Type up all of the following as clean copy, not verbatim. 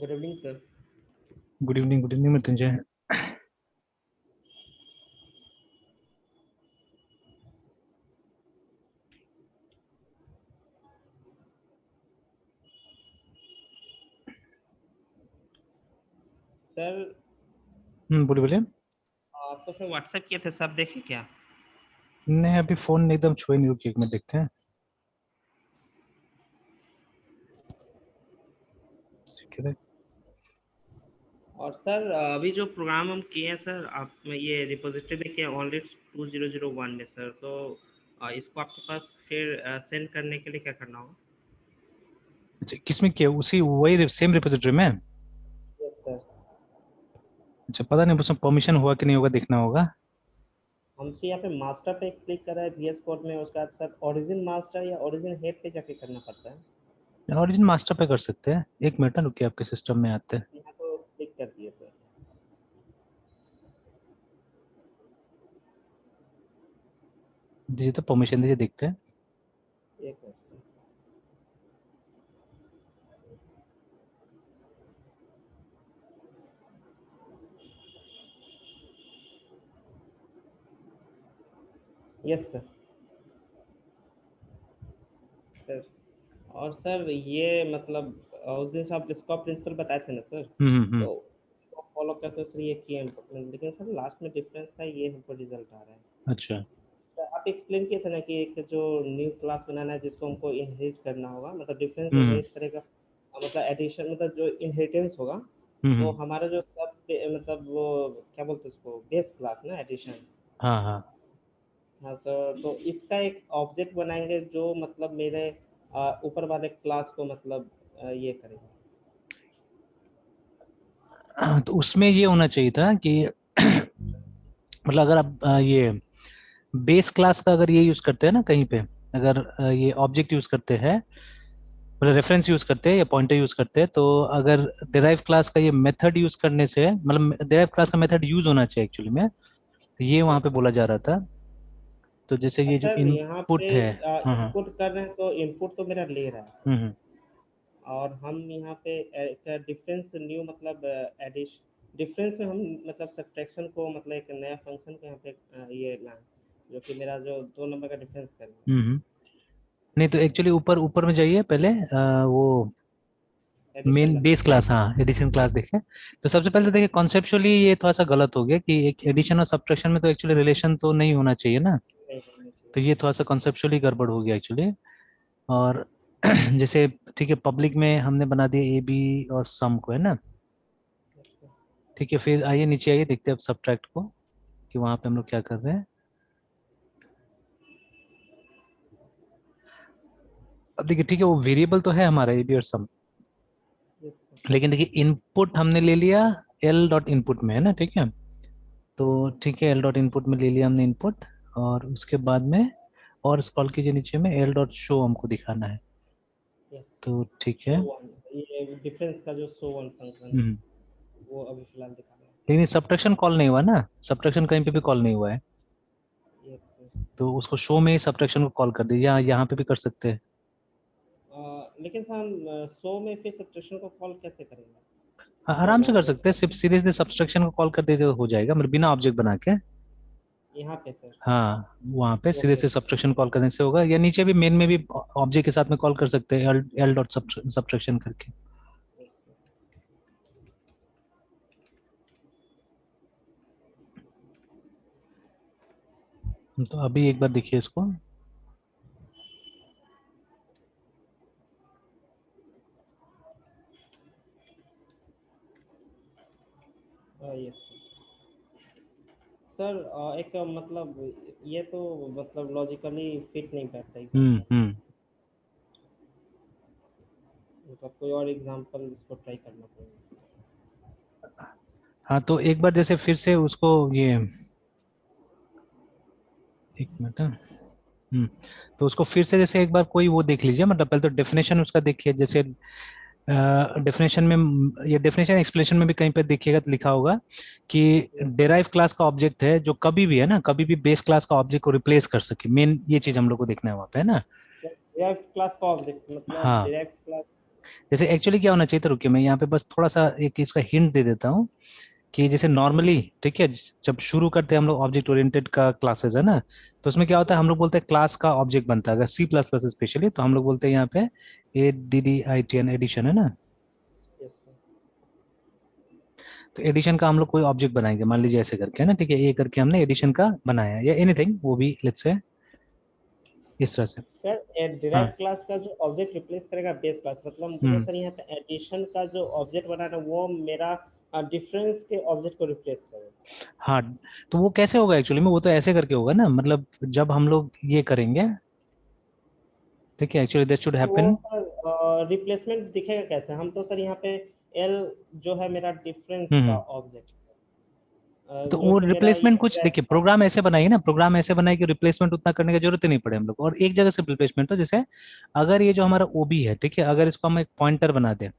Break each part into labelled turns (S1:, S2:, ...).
S1: Good evening sir.
S2: Good evening Mrityunjay.
S1: Sir
S2: बोलिए बोलिए।
S1: आपको फिर व्हाट्सएप किए थे, सब देखे क्या?
S2: नहीं, अभी फोन एकदम छुए नहीं, रुकिए एक मिनट देखते हैं। ठीक है।
S1: और सर अभी जो प्रोग्राम हम किए हैं सर, आप ये रिपोजिटरी में किए ऑनली 2001 में सर, तो इसको आपके पास फिर सेंड करने के लिए क्या करना होगा?
S2: अच्छा, किसमें किया? उसी वही सेम रिपोजिटरी में?
S1: Yes sir.
S2: अच्छा, पता नहीं उसमें परमिशन हुआ कि नहीं होगा, देखना होगा।
S1: हमसे यहाँ पे मास्टर पे क्लिक करा है VS कोड में, उसके बाद सर ओरिजिन मास्टर या ओरिजिन हेड पे जाके करना पड़ता है।
S2: ओरिजिन मास्टर पे कर सकते हैं, एक मिनट ना रुकिए, आपके सिस्टम में आते हैं।
S1: यहाँ तो क्लिक कर दिए सर।
S2: दीजिए तो परमिशन दीजिए, देखते हैं।
S1: एक minute sir. Yes sir. Sir और सर ये मतलब उस दिन से आप इसको प्रिंसिपल बताए थे ना सर,
S2: हम्म।
S1: तो फॉलो करते हुए सर ये किए हैं, लेकिन सर लास्ट में डिफरेंस का ये हमको रिजल्ट आ रहा है।
S2: अच्छा।
S1: तो आप एक्सप्लेन किए थे ना कि एक जो न्यू क्लास बनाना है जिसको हमको इनहेरिट करना होगा, मतलब डिफरेंस
S2: हम्म
S1: इनहेरिट करेगा, मतलब एडिशन, मतलब जो इनहेरिटेंस होगा, तो
S2: हम्म।
S1: हमारा जो सब मतलब वो क्या बोलते हैं उसको, बेस क्लास ना एडिशन।
S2: हाँ हाँ।
S1: हाँ सर, तो इसका एक ऑब्जेक्ट बनाएंगे जो मतलब मेरे ऊपर वाले क्लास को मतलब ये करेगा।
S2: तो उसमें ये होना चाहिए था कि मतलब अगर आप ये बेस क्लास का अगर ये यूज करते हैं ना कहीं पे, अगर ये ऑब्जेक्ट यूज करते हैं, मतलब रेफरेंस यूज करते हैं या पॉइंटर यूज करते हैं, तो अगर डिराइव क्लास का ये मेथड यूज करने से, मतलब डिराइव क्लास का मेथड यूज होना चाहिए एक्चुअली में, तो ये वहां
S1: यस
S2: पे
S1: सर।
S2: बोला जा रहा था। तो जैसे ये जो
S1: सर यहाँ पे
S2: इनपुट है। हाँ हाँ।
S1: इनपुट कर रहे हैं तो इनपुट तो मेरा ले रहा है सर,
S2: हम्म।
S1: और हम यहाँ पे एक डिफरेंस न्यू मतलब एडिश डिफरेंस में हम मतलब सब्ट्रैक्शन को मतलब एक नया फंक्शन को यहाँ पे ये लाएं, जो कि मेरा जो 2 नंबर का डिफरेंस करेगा।
S2: हम्म। नहीं तो एक्चुअली ऊपर ऊपर में जाइए पहले, वो
S1: एडिशन
S2: मेन
S1: वाले
S2: बेस
S1: में।
S2: क्लास, हाँ एडिशन क्लास देखें। तो सबसे पहले तो देखिए कॉन्सेप्चुअली ये थोड़ा सा गलत हो गया कि एक एडिशन और सब्ट्रैक्शन में तो एक्चुअली रिलेशन तो नहीं होना चाहिए ना।
S1: नहीं होना चाहिए।
S2: तो ये थोड़ा सा कॉन्सेप्चुअली गड़बड़ हो गया एक्चुअली। और जैसे ठीक है, पब्लिक में हमने बना दिया ए बी और सम को, है ना।
S1: अच्छा।
S2: ठीक है, फिर आइए नीचे आइए, देखते हैं अब सब्ट्रैक्ट को कि वहां पे हम लोग क्या कर रहे हैं। अब देखिए ठीक है, वो वेरिएबल तो है हमारा ए बी और सम,
S1: यस सर।
S2: लेकिन देखिए इनपुट हमने ले लिया एल डॉट इनपुट में, है ना, ठीक है। तो
S1: यस सर।
S2: ठीक है, एल डॉट इनपुट में ले लिया हमने इनपुट, और उसके बाद में और स्क्रॉल कीजिए नीचे में, एल डॉट शो हमको दिखाना है।
S1: यस।
S2: तो ठीक
S1: शो
S2: है।
S1: वन, ये डिफरेंस का जो शो वन फंक्शन है
S2: हम्म।
S1: वो अभी फिलहाल दिखाना है।
S2: लेकिन सब्ट्रैक्शन कॉल नहीं हुआ ना, सब्ट्रैक्शन कहीं पे भी कॉल नहीं हुआ है।
S1: Yes sir.
S2: तो उसको शो में ही सब्ट्रैक्शन को कॉल कर दीजिए, या यहाँ पे भी कर सकते हैं।
S1: लेकिन सर हम शो में फिर सब्ट्रैक्शन को कॉल कैसे करेंगे
S2: हाँ, आराम से
S1: प्रोग्राम
S2: कर
S1: में?
S2: सकते हैं, सिर्फ सीधे सब्ट्रैक्शन को कॉल कर दीजिए तो हो जाएगा, मतलब बिना ऑब्जेक्ट बना के।
S1: यहाँ पे सर।
S2: हाँ, वहाँ पे सीधे
S1: ओके।
S2: से सब्ट्रैक्शन कॉल करने से होगा, या नीचे भी मेन में भी ऑब्जेक्ट के साथ में कॉल कर सकते हैं, एल एल डॉट सब्ट्रैक्शन करके। तो अभी एक बार देखिए इसको।
S1: Yes sir. एक मतलब ये तो मतलब लॉजिकली फिट नहीं बैठता एकदम सर,
S2: हम्म।
S1: मतलब कोई और एग्जांपल इसको ट्राई करना पड़ेगा।
S2: हाँ, तो एक बार जैसे फिर से उसको ये, एक मिनट, हाँ। तो उसको फिर से जैसे एक बार कोई वो देख लीजिए, मतलब पहले तो डेफिनेशन उसका देखिए, जैसे डेफिनेशन में, ये डेफिनेशन एक्सप्लेनेशन में भी कहीं पे देखिएगा तो लिखा होगा कि
S1: यस सर।
S2: डेराइव क्लास का ऑब्जेक्ट है जो कभी भी, है ना, कभी भी बेस क्लास का ऑब्जेक्ट को रिप्लेस कर सके, मेन ये चीज हम लोग को देखना है वहाँ पे, है ना।
S1: डिराइव्ड क्लास का ऑब्जेक्ट मतलब
S2: हाँ,
S1: डिराइव्ड क्लास।
S2: जैसे एक्चुअली क्या होना चाहिए था, रुकिए मैं यहाँ पे बस थोड़ा सा एक इसका हिंट दे देता हूँ कि जैसे नॉर्मली, ठीक है, जब शुरू करते हैं हम लोग ऑब्जेक्ट ओरिएंटेड का क्लासेस है ना, तो उसमें क्या होता है, हम लोग बोलते हैं क्लास का ऑब्जेक्ट बनता है, अगर सी प्लस प्लस स्पेशली, तो हम लोग बोलते हैं यहाँ पे ADDITN एडिशन है ना।
S1: Yes sir.
S2: तो एडिशन का हम लोग कोई ऑब्जेक्ट बनाएंगे, मान लीजिए ऐसे करके है ना, ठीक है, ए करके हमने एडिशन का बनाया या एनीथिंग, वो भी लेट्स से इस तरह से।
S1: सर डिराइव
S2: हाँ
S1: क्लास का जो ऑब्जेक्ट रिप्लेस करेगा बेस क्लास, मतलब मुझे
S2: हम्म
S1: सर यहाँ पे एडिशन का जो ऑब्जेक्ट बनाना वो मेरा डिफरेंस के ऑब्जेक्ट को रिप्लेस करेगा।
S2: हाँ, तो वो कैसे होगा एक्चुअली में, वो तो ऐसे करके होगा ना, मतलब जब हम लोग ये करेंगे, ठीक है, एक्चुअली दैट शुड
S1: तो वो
S2: हैपन।
S1: सर रिप्लेसमेंट दिखेगा कैसे? हम तो सर यहाँ पे एल जो है मेरा डिफरेंस का
S2: हम्म।
S1: ऑब्जेक्ट,
S2: तो
S1: जो
S2: वो
S1: कि मेरा ये
S2: रिप्लेसमेंट कुछ
S1: डिराइव
S2: देखिए,
S1: क्लास।
S2: प्रोग्राम ऐसे बनाइए ना, प्रोग्राम ऐसे बनाए कि रिप्लेसमेंट उतना करने की जरूरत ही नहीं पड़े हम लोग, और एक जगह से रिप्लेसमेंट हो, जैसे अगर ये जो हमारा ओबी है, ठीक है, अगर इसको हम एक पॉइंटर बना दें,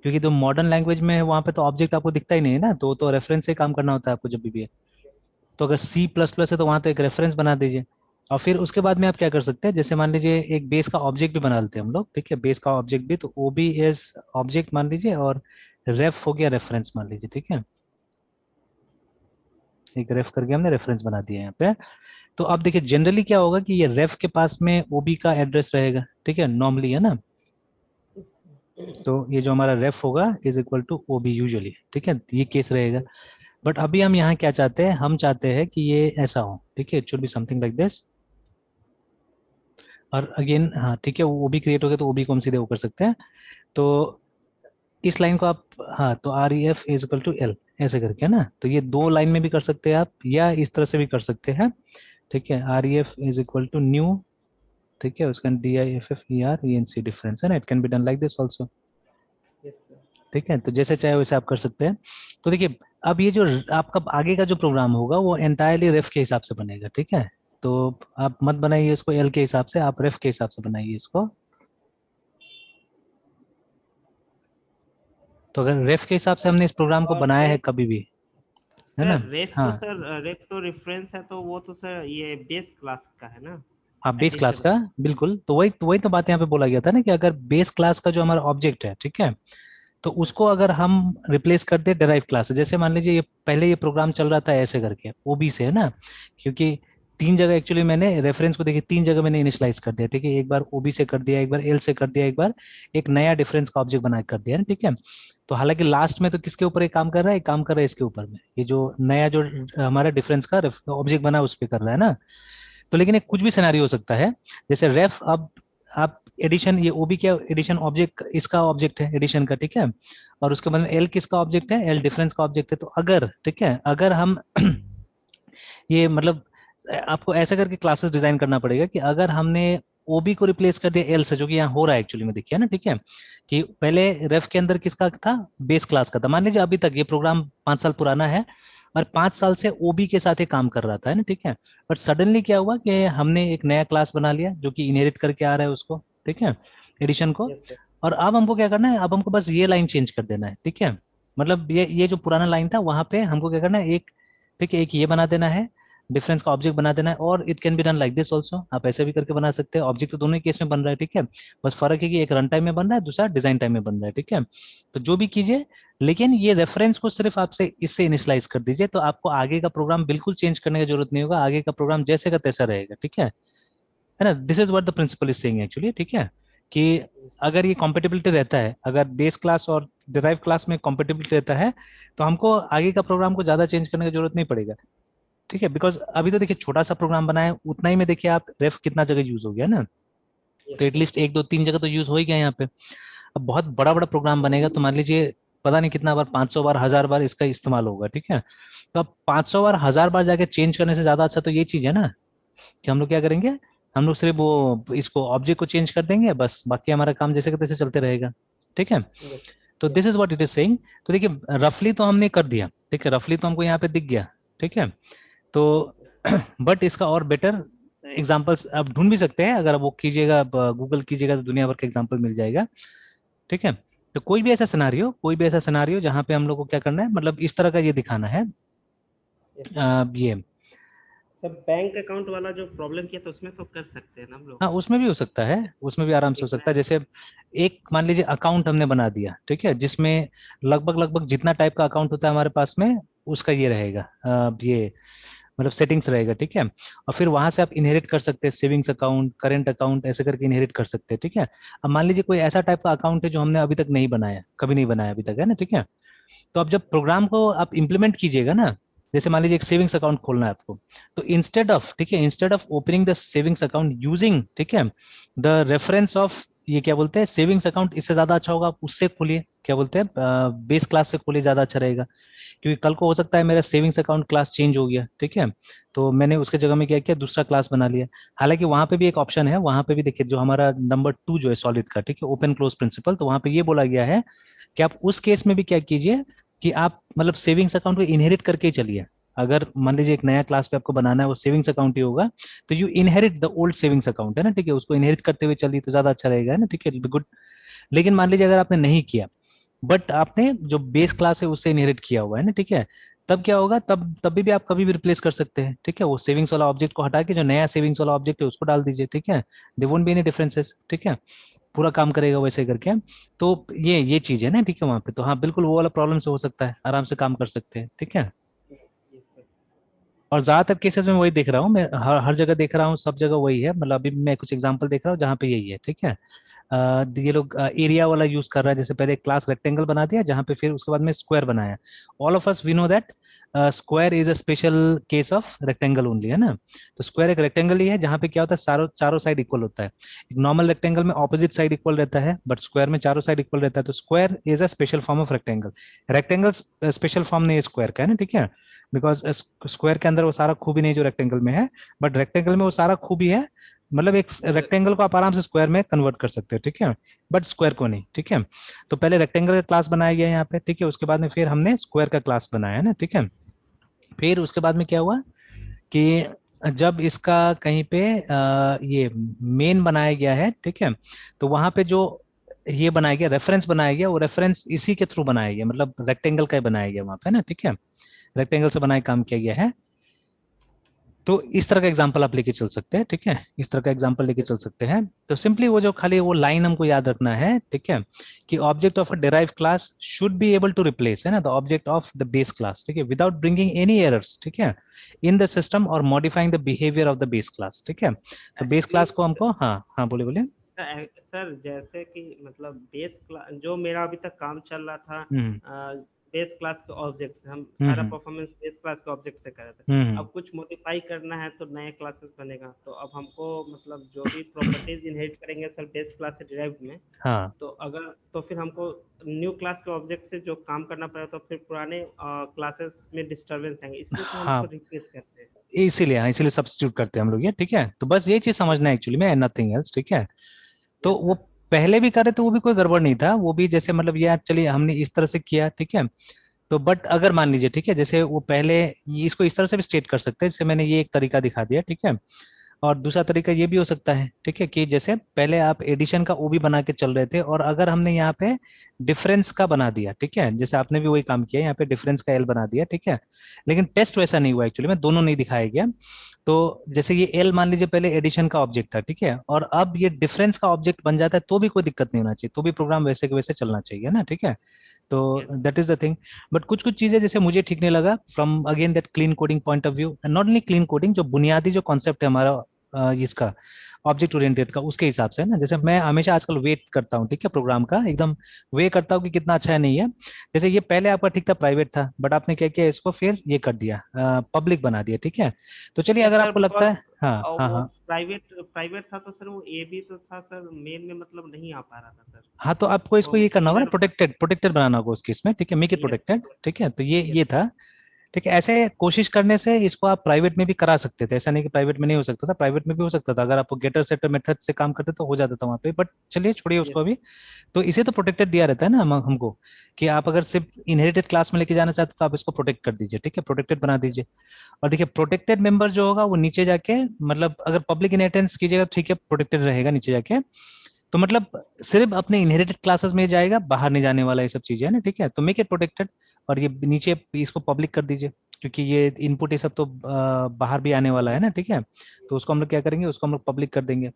S2: क्योंकि जो मॉडर्न लैंग्वेज में है वहां पे तो ऑब्जेक्ट आपको दिखता ही नहीं है ना, तो रेफरेंस से काम करना होता है आपको जब भी है। तो अगर सी प्लस प्लस है तो वहां तो एक रेफरेंस बना दीजिए, और फिर उसके बाद में आप क्या कर सकते हैं, जैसे मान लीजिए एक बेस का ऑब्जेक्ट भी बना लेते हैं हम लोग, ठीक है, बेस का ऑब्जेक्ट भी, तो ओ बी एस ऑब्जेक्ट मान लीजिए, और रेफ हो गया रेफरेंस मान लीजिए, ठीक है, एक रेफ करके हमने रेफरेंस बना दिया यहाँ पे। तो अब देखिए जनरली क्या होगा कि ये रेफ के पास में ओबी का एड्रेस रहेगा, ठीक है, नॉर्मली है ना। तो ये जो हमारा रेफ होगा is equal to OB usually, ठीक है, ये केस रहेगा। बट अभी हम यहाँ क्या चाहते हैं, हम चाहते हैं कि ये ऐसा हो, ठीक है, it should be something like this. और अगेन हाँ ठीक है, वो भी क्रिएट हो गया, तो वो भी को हम सीधे वो कर सकते हैं। तो इस लाइन को आप, हाँ, तो REF is equal to L ऐसे करके है ना, तो ये दो लाइन में भी कर सकते हैं आप, या इस तरह से भी कर सकते हैं, ठीक है, REF is equal to new, ठीक है, उसका DIFFERENC डिफरेंस है ना, it can be done like this also,
S1: yes sir.
S2: ठीक है, तो जैसे चाहे वैसे आप कर सकते हैं। तो देखिए अब ये जो आपका आगे का जो प्रोग्राम होगा वो एंटायरली रेफ के हिसाब से बनेगा, ठीक है, तो आप मत बनाइए इसको एल के हिसाब से, आप रेफ के हिसाब से बनाइए इसको। तो अगर रेफ के हिसाब से हमने इस प्रोग्राम को
S1: और
S2: बनाया है
S1: रेफ,
S2: कभी भी, है ना।
S1: सर रेफ तो
S2: हाँ
S1: सर रेफ तो रेफरेंस है, तो वो तो सर ये बेस क्लास का है ना,
S2: हाँ, बेस क्लास
S1: एडिशन
S2: का,
S1: का।
S2: बिल्कुल, तो वही तो बात यहाँ पे बोला गया था ना, कि अगर बेस क्लास का जो हमारा ऑब्जेक्ट है, ठीक है, तो उसको अगर हम रिप्लेस कर दे डेराइव क्लास से, जैसे मान लीजिए ये पहले ये प्रोग्राम चल रहा था ऐसे करके ओबी से है ना, क्योंकि तीन जगह एक्चुअली मैंने रेफरेंस को देखिए, तीन जगह मैंने इनिशियलाइज कर दिया, ठीक है, एक बार ओबी से कर दिया, एक बार एल से कर दिया, एक बार एक नया डिफरेंस का ऑब्जेक्ट बना कर दिया ना, ठीक है। तो हालांकि लास्ट में तो किसके ऊपर एक काम कर रहा है, काम कर रहा है इसके ऊपर में, ये जो नया जो हमारा डिफरेंस का ऑब्जेक्ट बना उस पर कर रहा है ना। तो लेकिन एक कुछ भी सिनेरियो हो सकता है, जैसे रेफ, अब आप एडिशन, ये ओबी क्या एडिशन ऑब्जेक्ट इसका ऑब्जेक्ट है एडिशन का, ठीक है, और उसके बाद एल किसका ऑब्जेक्ट है, एल डिफरेंस का ऑब्जेक्ट है। तो अगर, ठीक है, अगर हम ये मतलब आपको ऐसा करके क्लासेस डिजाइन करना पड़ेगा कि अगर हमने ओबी को रिप्लेस कर दिया एल से, जो कि यहाँ हो रहा है एक्चुअली में, देखिए ना, ठीक है, कि पहले रेफ के अंदर किसका था, बेस क्लास का था, मान लीजिए अभी तक ये प्रोग्राम 5 साल पुराना है, और 5 साल से ओबी के साथ ही काम कर रहा था, है ना, ठीक है। बट सडनली क्या हुआ कि हमने एक नया क्लास बना लिया जो कि इनहेरिट करके आ रहा है उसको, ठीक है, एडिशन को।
S1: Yes sir.
S2: और अब हमको क्या करना है, अब हमको बस ये लाइन चेंज कर देना है, ठीक है, मतलब ये जो पुराना लाइन था वहां पे हमको क्या करना है, एक, ठीक है, एक ये बना देना है, डिफरेंस का ऑब्जेक्ट बना देना है, और it can be done like this also, आप ऐसे भी करके बना सकते हैं, ऑब्जेक्ट तो दोनों ही केस में बन रहा है, ठीक है, बस फर्क है कि एक रन टाइम में बन रहा है, दूसरा डिजाइन टाइम में बन रहा है, ठीक है। तो जो भी कीजिए, लेकिन ये रेफरेंस को सिर्फ आपसे इससे इनिशियलाइज कर दीजिए, तो आपको आगे का प्रोग्राम बिल्कुल चेंज करने की जरूरत नहीं होगा, आगे का प्रोग्राम जैसे का तैसा रहेगा, ठीक है ना, this is what the principle is saying actually, ठीक है, कि अगर ये कॉम्पेटिबिलिटी रहता है, अगर बेस क्लास और डिराइव क्लास में कॉम्पेटिबिलिटी रहता है, तो हमको आगे का प्रोग्राम को ज्यादा चेंज करने की जरूरत नहीं पड़ेगा, ठीक है, बिकॉज अभी तो देखिए छोटा सा प्रोग्राम बनाए उतना ही में, देखिए आप रेफ कितना जगह यूज हो गया ना,
S1: यस
S2: तो
S1: सर।
S2: एटलीस्ट एक दो तीन जगह तो यूज हो ही गया यहाँ पे। अब बहुत बड़ा बड़ा प्रोग्राम बनेगा तो मान लीजिए पता नहीं कितना बार, 500 बार, 1000 बार इसका इस्तेमाल होगा, ठीक है। तो अब 500 बार, 1000 बार जाके चेंज करने से ज्यादा अच्छा तो ये चीज है ना, कि हम लोग क्या करेंगे, हम लोग सिर्फ वो इसको ऑब्जेक्ट को चेंज कर देंगे, बस बाकी हमारा काम जैसे का तैसे चलते रहेगा, ठीक है।
S1: यस।
S2: तो
S1: yes
S2: this is
S1: sir.
S2: What it is saying. तो देखिए रफली तो हमने कर दिया, ठीक है, रफली तो हमको यहाँ पे दिख गया, ठीक है। तो
S1: यस सर।
S2: बट इसका और बेटर एग्जाम्पल्स आप ढूंढ भी सकते हैं, अगर आप वो कीजिएगा, गूगल कीजिएगा तो दुनिया भर का एग्जाम्पल मिल जाएगा, ठीक है। तो कोई भी ऐसा सिनारियो जहाँ पे हम लोग को क्या करना है, मतलब इस तरह का ये दिखाना है,
S1: यस सर।
S2: ये
S1: सर बैंक अकाउंट वाला जो प्रॉब्लम किया था उसमें तो कर सकते हैं ना हम लोग।
S2: हाँ उसमें भी हो सकता है, उसमें भी आराम से हो
S1: एक
S2: सकता है।
S1: मैं
S2: जैसे एक मान लीजिए अकाउंट हमने बना दिया, ठीक है, जिसमें लगभग लगभग जितना टाइप का अकाउंट होता है हमारे पास में, उसका ये रहेगा, ये मतलब सेटिंग्स रहेगा, ठीक है। और फिर वहां से आप इनहेरिट कर सकते हैं, सेविंग्स अकाउंट, करंट अकाउंट, ऐसे करके इनहेरिट कर सकते हैं, ठीक है। अब मान लीजिए कोई ऐसा टाइप का अकाउंट है जो हमने अभी तक नहीं बनाया, कभी नहीं बनाया अभी तक, है ना, ठीक है। तो अब जब प्रोग्राम को आप इम्प्लीमेंट कीजिएगा ना, जैसे मान लीजिए एक सेविंग्स अकाउंट खोलना है आपको, तो इंस्टेड ऑफ, ठीक है, instead of opening the savings account using, ठीक है, द रेफरेंस ऑफ, ये क्या बोलते हैं, सेविंग्स अकाउंट, इससे ज्यादा अच्छा होगा आप उससे खोलिए, क्या बोलते हैं, बेस क्लास से खोलिए, ज्यादा अच्छा रहेगा। क्योंकि कल को हो सकता है मेरा सेविंग्स अकाउंट क्लास चेंज हो गया, ठीक है, तो मैंने उसके जगह में क्या किया, दूसरा क्लास बना लिया। हालांकि वहां पे भी एक ऑप्शन है, वहां पे भी देखिए, जो हमारा नंबर 2 जो है सॉलिड का, ठीक है, ओपन क्लोज प्रिंसिपल, तो वहां पे ये बोला गया है कि आप उस केस में भी क्या कीजिए कि आप मतलब सेविंग्स अकाउंट को इनहेरिट करके ही चलिए। अगर मान लीजिए एक नया क्लास पे आपको बनाना है, वो सेविंग्स अकाउंट ही होगा, तो you inherit the old savings account, है ना, ठीक है, उसको इनहेरिट करते हुए चलिए तो ज्यादा अच्छा रहेगा, है ना, ठीक है, गुड। लेकिन मान लीजिए अगर आपने नहीं किया, बट आपने जो बेस क्लास है उससे इनहेरिट किया हुआ है ना, ठीक है, तब क्या होगा, तब तभी भी आप कभी भी रिप्लेस कर सकते हैं, ठीक है, वो सेविंग्स वाला ऑब्जेक्ट को हटा के जो नया सेविंग्स वाला ऑब्जेक्ट है उसको डाल दीजिए, ठीक है, they won't be any differences, ठीक है, पूरा काम करेगा वैसे करके। तो ये चीज है ना, ठीक है, वहां पे तो हाँ बिल्कुल वो वाला प्रॉब्लम से हो सकता है, आराम से काम कर सकते हैं, ठीक है।
S1: ये सर।
S2: और ज्यादातर केसेस में वही देख रहा हूँ मैं, हर जगह देख रहा हूँ, सब जगह वही है, मतलब अभी मैं कुछ एग्जांपल देख रहा हूँ जहाँ पे यही है, ठीक है। ये लोग एरिया वाला यूज कर रहा है, जैसे पहले क्लास रेक्टेंगल बना दिया, जहाँ पे फिर उसके बाद में स्क्वायर बनाया। All of us we know that square is a special case of rectangle only, है ना। तो स्क्वायर एक रेक्टेंगल ही है जहाँ पे क्या होता है, चारों चारों साइड इक्वल होता है। एक नॉर्मल रेक्टेंगल में ऑपोजिट साइड इक्वल रहता है, बट स्क्वायर में चारों साइड इक्वल रहता है, तो square is a special form of rectangle. Rectangle special form नहीं है स्क्वायर का, है ना, ठीक है। बिकॉज स्क्वायर के अंदर वो सारा खूबी नहीं जो रेक्टेंगल में है, बट रेक्टेंगल में वो सारा खूबी है। मतलब एक रेक्टेंगल को आप आराम से स्क्वायर में कन्वर्ट कर सकते हो, ठीक है, बट स्क्वायर को नहीं, ठीक है। तो पहले रेक्टेंगल का क्लास बनाया गया यहाँ पे, ठीक है, उसके बाद में फिर हमने स्क्वायर का क्लास बनाया है ना, ठीक है। फिर उसके बाद में क्या हुआ कि जब इसका कहीं पे ये मेन बनाया गया है, ठीक है, तो वहां पे जो ये बनाया गया, रेफरेंस बनाया गया, वो रेफरेंस इसी के थ्रू बनाया गया, मतलब रेक्टेंगल का ही बनाया गया वहां पे ना, ठीक है, रेक्टेंगल से बनाए काम किया गया है। तो इस तरह का एग्जांपल आप लेके चल सकते हैं, ठीक है, इस तरह का एग्जांपल लेके चल सकते हैं। तो सिंपली वो जो खाली वो लाइन हमको याद रखना है, ठीक है, कि object of a derived class should be able to replace, है ना, the object of the base class, ठीक है, विदाउट ब्रिंगिंग एनी एरर्स, ठीक है, इन द सिस्टम और modifying the behaviour of the base class, ठीक है। तो बेस
S1: एक्चुअली
S2: क्लास को हमको, हाँ हाँ बोले बोले।
S1: सर जैसे कि मतलब बेस क्लास जो मेरा अभी तक काम चल रहा
S2: हम्म
S1: था, बेस क्लास के ऑब्जेक्ट से हम सारा
S2: हम्म
S1: परफॉर्मेंस बेस क्लास के ऑब्जेक्ट से कर रहे थे।
S2: हम्म
S1: अब कुछ मॉडिफाई करना है तो नए क्लासेस बनेगा, तो अब हमको मतलब जो भी प्रॉपर्टीज इनहेरिट करेंगे सर बेस क्लास से डिराइव्ड में,
S2: हाँ
S1: तो अगर तो फिर हमको न्यू क्लास के ऑब्जेक्ट से जो काम करना पड़ेगा, तो फिर पुराने क्लासेस में डिस्टर्बेंस आएंगे, इसलिए फिर हम
S2: हाँ
S1: इसको रिप्लेस करते हैं।
S2: इसीलिए, हाँ इसीलिए सब्स्टिट्यूट करते हैं हम लोग ये, ठीक है, तो बस ये चीज समझना है एक्चुअली में, नथिंग एल्स, ठीक है। तो
S1: यस
S2: वो
S1: सर।
S2: पहले भी करे तो वो भी कोई गड़बड़ नहीं था, वो भी जैसे मतलब ये आज चलिए हमने इस तरह से किया, ठीक है। तो बट अगर मान लीजिए, ठीक है, जैसे वो पहले इसको इस तरह से भी स्टेट कर सकते हैं, जैसे मैंने ये एक तरीका दिखा दिया, ठीक है। और दूसरा तरीका ये भी हो सकता है, ठीक है, कि जैसे पहले आप एडिशन का ओ भी बना के चल रहे थे, और अगर हमने यहाँ पे डिफरेंस का बना दिया, ठीक है, जैसे आपने भी वही काम किया, यहाँ पे डिफरेंस का एल बना दिया, ठीक है। लेकिन टेस्ट वैसा नहीं हुआ एक्चुअली में, दोनों नहीं दिखाया गया। तो जैसे ये एल मान लीजिए पहले एडिशन का ऑब्जेक्ट था, ठीक है, और अब ये डिफरेंस का ऑब्जेक्ट बन जाता है, तो भी कोई दिक्कत नहीं होना चाहिए, तो भी प्रोग्राम वैसे के वैसे चलना चाहिए ना, ठीक है। तो
S1: yes sir.
S2: That is the thing. But कुछ कुछ चीजें जैसे मुझे ठीक नहीं लगा from again that clean coding point of view, not only clean coding, जो बुनियादी जो कॉन्सेप्ट है हमारा इसका ऑब्जेक्ट ओरिएंटेड का, उसके हिसाब से है ना, जैसे मैं हमेशा आजकल वेट करता हूँ, ठीक है, प्रोग्राम का एकदम वे करता हूँ कि कितना अच्छा है नहीं है। जैसे ये पहले आपका ठीक था, प्राइवेट था, बट आपने क्या किया, इसको फिर ये कर दिया, पब्लिक बना दिया, ठीक है। तो चलिए
S1: यस
S2: अगर
S1: सर,
S2: आपको लगता
S1: बिकॉज
S2: है, हाँ हाँ
S1: वो
S2: हाँ,
S1: प्राइवेट प्राइवेट था तो सर वो ए भी तो था सर, मेन में मतलब नहीं आ पा रहा था सर।
S2: हाँ तो आपको इसको
S1: वो
S2: ये करना होगा ना,
S1: इरर।
S2: प्रोटेक्टेड प्रोटेक्टेड बनाना होगा उसके इसमें, ठीक है, मेक इट
S1: यस
S2: प्रोटेक्टेड, ठीक है, तो ये
S1: यस सर।
S2: था, ठीक है। ऐसे कोशिश करने से इसको आप प्राइवेट में भी करा सकते थे, ऐसा नहीं कि प्राइवेट में नहीं हो सकता था, प्राइवेट में भी हो सकता था, अगर आप गेटर सेटर मेथड से काम करते तो हो जाता था वहां पे, बट चलिए छोड़िए उसको
S1: यस
S2: अभी। तो इसे तो प्रोटेक्टेड दिया रहता है ना हमको, कि आप अगर सिर्फ इनहेरिटेड क्लास में लेके जाना चाहते हो तो आप इसको प्रोटेक्ट कर दीजिए, ठीक है, प्रोटेक्टेड बना
S1: यस
S2: दीजिए। और देखिए प्रोटेक्टेड मेंबर जो होगा वो नीचे जाके, मतलब अगर पब्लिक इनहेरिटेंस कीजिएगा तो ठीक है, प्रोटेक्टेड रहेगा नीचे जाके। तो मतलब सिर्फ अपने इनहेरिटेड क्लासेस में जाएगा, बाहर नहीं जाने वाला, ये सब चीजें है ना, ठीक है, तो मेक इट प्रोटेक्टेड। और ये नीचे इसको पब्लिक कर दीजिए, क्योंकि ये इनपुट ये सब तो बाहर भी आने वाला है ना, ठीक है। तो उसको हम लोग क्या करेंगे, उसको हम लोग पब्लिक कर देंगे।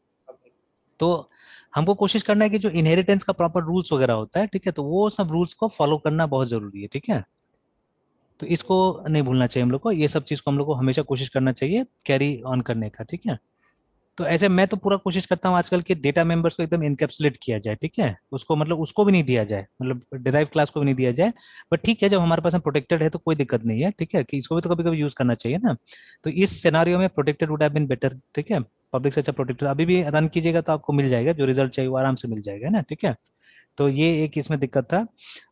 S2: तो हमको कोशिश करना है कि जो इनहेरिटेंस का प्रॉपर रूल्स वगैरह होता है, ठीक है, तो वो सब रूल्स को फॉलो करना बहुत जरूरी है, ठीक है। तो इसको नहीं भूलना चाहिए हम लोग को, ये सब चीज को हम लोग को हमेशा कोशिश करना चाहिए कैरी ऑन करने का, ठीक है। तो ऐसे मैं तो पूरा कोशिश करता हूँ आजकल के डेटा मेंबर्स को एकदम इनकेप्सुलेट किया जाए, ठीक है, उसको मतलब उसको भी नहीं दिया जाए, मतलब डिराइव क्लास को भी नहीं दिया जाए। बट ठीक है, जब हमारे पास प्रोटेक्टेड है तो कोई दिक्कत नहीं है, ठीक है, कि इसको भी तो कभी कभी यूज करना चाहिए ना। तो इस सिनारियो में protected would have been better, ठीक है। पब्लिक से अच्छा प्रोटेक्टेड अभी भी रन कीजिएगा तो आपको मिल जाएगा, जो रिजल्ट चाहिए वो आराम से मिल जाएगा ना, ठीक है। तो ये एक इसमें दिक्कत था।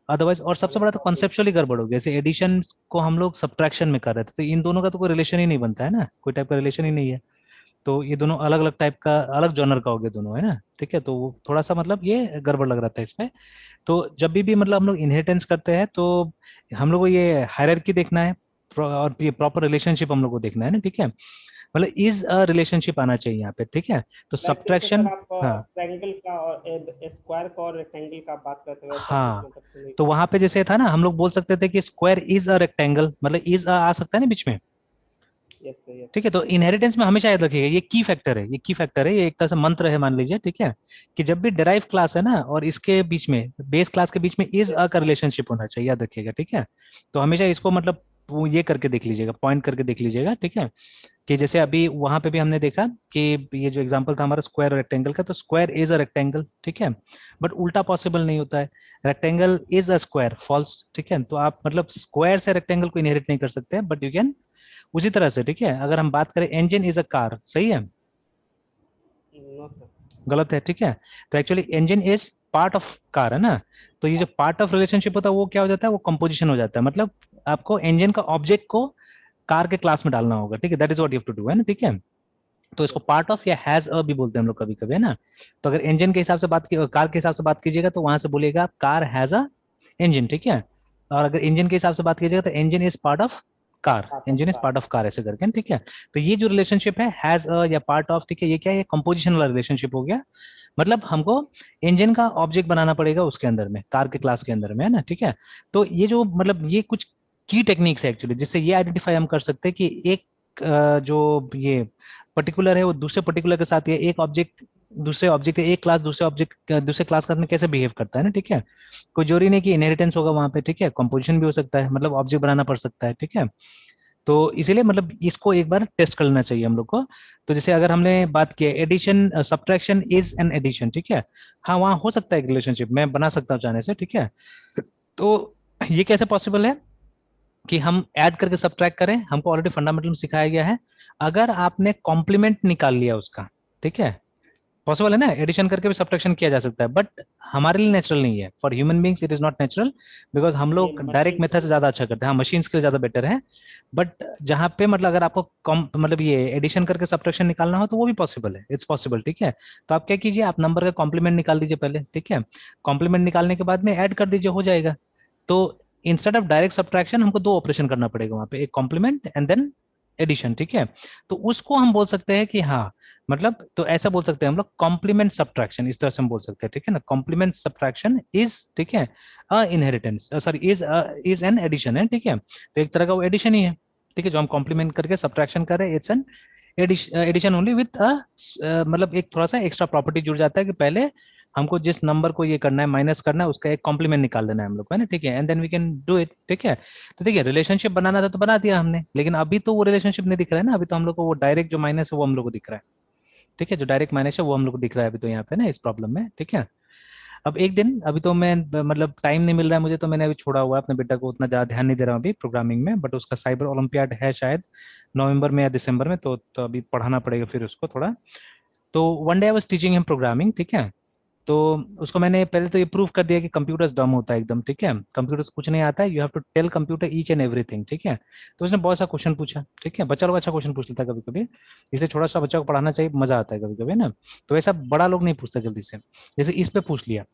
S2: अदरवाइज और सबसे बड़ा तो कॉन्सेप्चुअली गड़बड़ हो गया, जैसे एडिशन को हम लोग सब्ट्रैक्शन में कर रहे थे, तो इन दोनों का तो कोई रिलेशन ही नहीं बनता है ना, कोई टाइप का रिलेशन ही नहीं है। तो ये दोनों अलग अलग टाइप का, अलग जॉनर का हो गया दोनों, है ना, ठीक है। तो वो थोड़ा सा मतलब ये गड़बड़ लग रहा था इसमें। तो जब भी मतलब हम लोग इनहेरिटेंस करते हैं तो हम लोग को ये हायरार्की देखना है, और ये प्रॉपर रिलेशनशिप हम लोग को देखना है ना, ठीक है। मतलब इज अ रिलेशनशिप आना चाहिए यहाँ पे, ठीक है। तो
S1: लाइक जैसे सर
S2: सब्ट्रैक्शन,
S1: आप
S2: हाँ
S1: ट्रायंगल का और स्क्वायर का और रेक्टेंगल का आप बात करते हो, वैसा कुछ
S2: हाँ,
S1: मतलब समझ।
S2: तो वहां पे जैसे था ना, हम लोग बोल सकते थे कि स्क्वायर इज अ रेक्टेंगल, मतलब इज आ सकता है ना बीच में,
S1: यस सर, यस
S2: ठीक
S1: सर।
S2: है। तो इनहेरिटेंस में हमेशा याद रखिएगा, ये की फैक्टर है, ये की फैक्टर है, ये एक तरह से मंत्र है मान लीजिए, ठीक है। कि जब भी डिराइव क्लास है ना और इसके बीच में बेस क्लास के बीच में इज अ का रिलेशनशिप होना चाहिए, याद रखिएगा, ठीक है। तो हमेशा इसको मतलब वो ये करके देख लीजिएगा, पॉइंट करके देख लीजिएगा, ठीक है। कि जैसे अभी वहां पे भी हमने देखा कि ये जो एग्जांपल था हमारा स्क्वायर और रेक्टेंगल का, तो स्क्वायर इज अ रेक्टेंगल, ठीक है। बट उल्टा पॉसिबल नहीं होता है, rectangle is a square, false, ठीक है। तो आप मतलब स्क्वायर से रेक्टेंगल को इनहेरिट नहीं कर सकते, बट यू कैन उसी तरह से, ठीक है। अगर हम बात करें इंजन इज अ कार, सही है,
S1: नो सर।
S2: गलत है, ठीक है। तो actually engine is part of car, है ना। तो ये जो पार्ट ऑफ रिलेशनशिप होता है वो क्या हो जाता है, वो कंपोजिशन हो जाता है, मतलब आपको इंजन का ऑब्जेक्ट को कार के क्लास में डालना होगा, ठीक है, that is what you have to do, है ना, ठीक है। तो इसको
S1: यस
S2: पार्ट ऑफ या हैज अ भी बोलते हैं हम लोग कभी कभी, है ना। तो अगर इंजन के हिसाब से बात की, कार के हिसाब से बात कीजिएगा तो वहां से बोलिएगा कार हैज अ इंजन, ठीक है। और अगर इंजन के हिसाब से बात कीजिएगा तो engine is part of car,
S1: part of
S2: engine is
S1: car.
S2: Part of car, ऐसे करके, ठीक है। तो ये जो रिलेशनशिप है हैज अ या पार्ट ऑफ, ठीक है, ये क्या है, ये कंपोजिशन वाला रिलेशनशिप हो गया। मतलब हमको इंजन का ऑब्जेक्ट बनाना पड़ेगा उसके अंदर में, कार के क्लास के अंदर में, है ना, ठीक है। तो ये जो मतलब ये कुछ की टेक्निक्स है एक्चुअली, जिससे ये आइडेंटिफाई हम कर सकते हैं कि एक जो ये पर्टिकुलर है वो दूसरे पर्टिकुलर के साथ, या एक ऑब्जेक्ट दूसरे ऑब्जेक्ट, एक क्लास दूसरे ऑब्जेक्ट दूसरे क्लास का में कैसे बिहेव करता है ना, ठीक है। कोई जरूरी नहीं कि इनहेरिटेंस होगा वहां पे, ठीक है, कंपोजिशन भी हो सकता है, मतलब ऑब्जेक्ट बनाना पड़ सकता है, ठीक है। तो इसीलिए मतलब इसको एक बार टेस्ट कर लेना चाहिए हम लोग को। तो जैसे अगर हमने बात की addition subtraction is an addition, ठीक है। हाँ, वहाँ हो सकता है एक रिलेशनशिप, मैं बना सकता हूँ चाहने से, ठीक है। तो ये कैसे पॉसिबल है कि हम ऐड करके सब्ट्रैक्ट करें, हमको ऑलरेडी फंडामेंटल में सिखाया गया है। अगर आपने कॉम्प्लीमेंट निकाल लिया उसका, ठीक है, पॉसिबल है ना, एडिशन करके भी सब्ट्रैक्शन किया जा सकता है, बट हमारे लिए नेचुरल नहीं है, for human beings it is not natural, because हम
S1: ये
S2: लोग डायरेक्ट
S1: मशीन के
S2: मेथड से
S1: लिए।
S2: ज्यादा अच्छा करते हैं, हाँ मशीन के लिए ज्यादा बेटर है। बट जहाँ पे मतलब अगर आपको कम मतलब ये एडिशन करके सब्ट्रैक्शन निकालना हो तो वो भी पॉसिबल है, इट्स पॉसिबल, ठीक है। तो आप क्या कीजिए, आप नंबर का कॉम्प्लीमेंट निकाल दीजिए पहले, ठीक है। कॉम्प्लीमेंट निकालने के बाद में ऐड कर दीजिए, हो जाएगा। तो इंस्टेड ऑफ डायरेक्ट सब्ट्रैक्शन हमको दो ऑपरेशन करना पड़ेगा वहां पे, एक कॉम्प्लीमेंट एंड देन एडिशन, ठीक है। तो उसको हम बोल सकते हैं कि हाँ, मतलब तो ऐसा बोल सकते हैं हम लोग कॉम्प्लीमेंट सब्ट्रैक्शन, इस तरह से हम बोल सकते हैं, ठीक है ना। कॉम्प्लीमेंट सब्ट्रैक्शन इज, ठीक है, uh inheritance, sorry is an addition है, ठीक है। तो एक तरह का वो एडिशन ही है, ठीक है, जो हम कॉम्प्लीमेंट करके सब्ट्रैक्शन कर रहे हैं, it's an addition only with मतलब एक थोड़ा सा एक्स्ट्रा प्रॉपर्टी जुड़ जाता है कि पहले हमको जिस नंबर को ये करना है, माइनस करना है, उसका एक कॉम्प्लीमेंट निकाल देना है हम लोग को, है ना, ठीक है, and then we can do it, ठीक है। तो देखिए रिलेशनशिप बनाना था तो बना दिया हमने, लेकिन अभी तो वो रिलेशनशिप नहीं दिख रहा है ना, अभी तो हम लोग को वो डायरेक्ट जो माइनस है वो हम लोग को दिख रहा है, ठीक है, जो डायरेक्ट माइनस है वो हम लोग को दिख रहा है अभी तो यहाँ पे ना, इस प्रॉब्लम में, ठीक है। अब एक दिन अभी तो मैं मतलब टाइम नहीं मिल रहा है मुझे, तो मैंने अभी छोड़ा हुआ है अपने बेटा को, उतना ज्यादा ध्यान नहीं दे रहा हूँ अभी प्रोग्रामिंग में, बट उसका साइबर ओलंपियाड है शायद नवंबर में या दिसंबर में, तो अभी पढ़ाना पड़ेगा फिर उसको थोड़ा। तो one day I was teaching him programming, ठीक है। तो उसको मैंने पहले तो ये प्रूव कर दिया कि कंप्यूटर्स डम होता है एकदम, ठीक है, कंप्यूटर्स कुछ नहीं आता है, you have to tell computer each and everything, ठीक है। तो उसने बहुत सा क्वेश्चन पूछा, ठीक है, बच्चा लोग अच्छा क्वेश्चन पूछ लेता है कभी कभी, इसलिए छोटा सा बच्चा को पढ़ाना चाहिए, मजा आता है कभी कभी ना। तो ऐसा बड़ा लोग नहीं पूछता जल्दी से, जैसे इस पे पूछ लिया,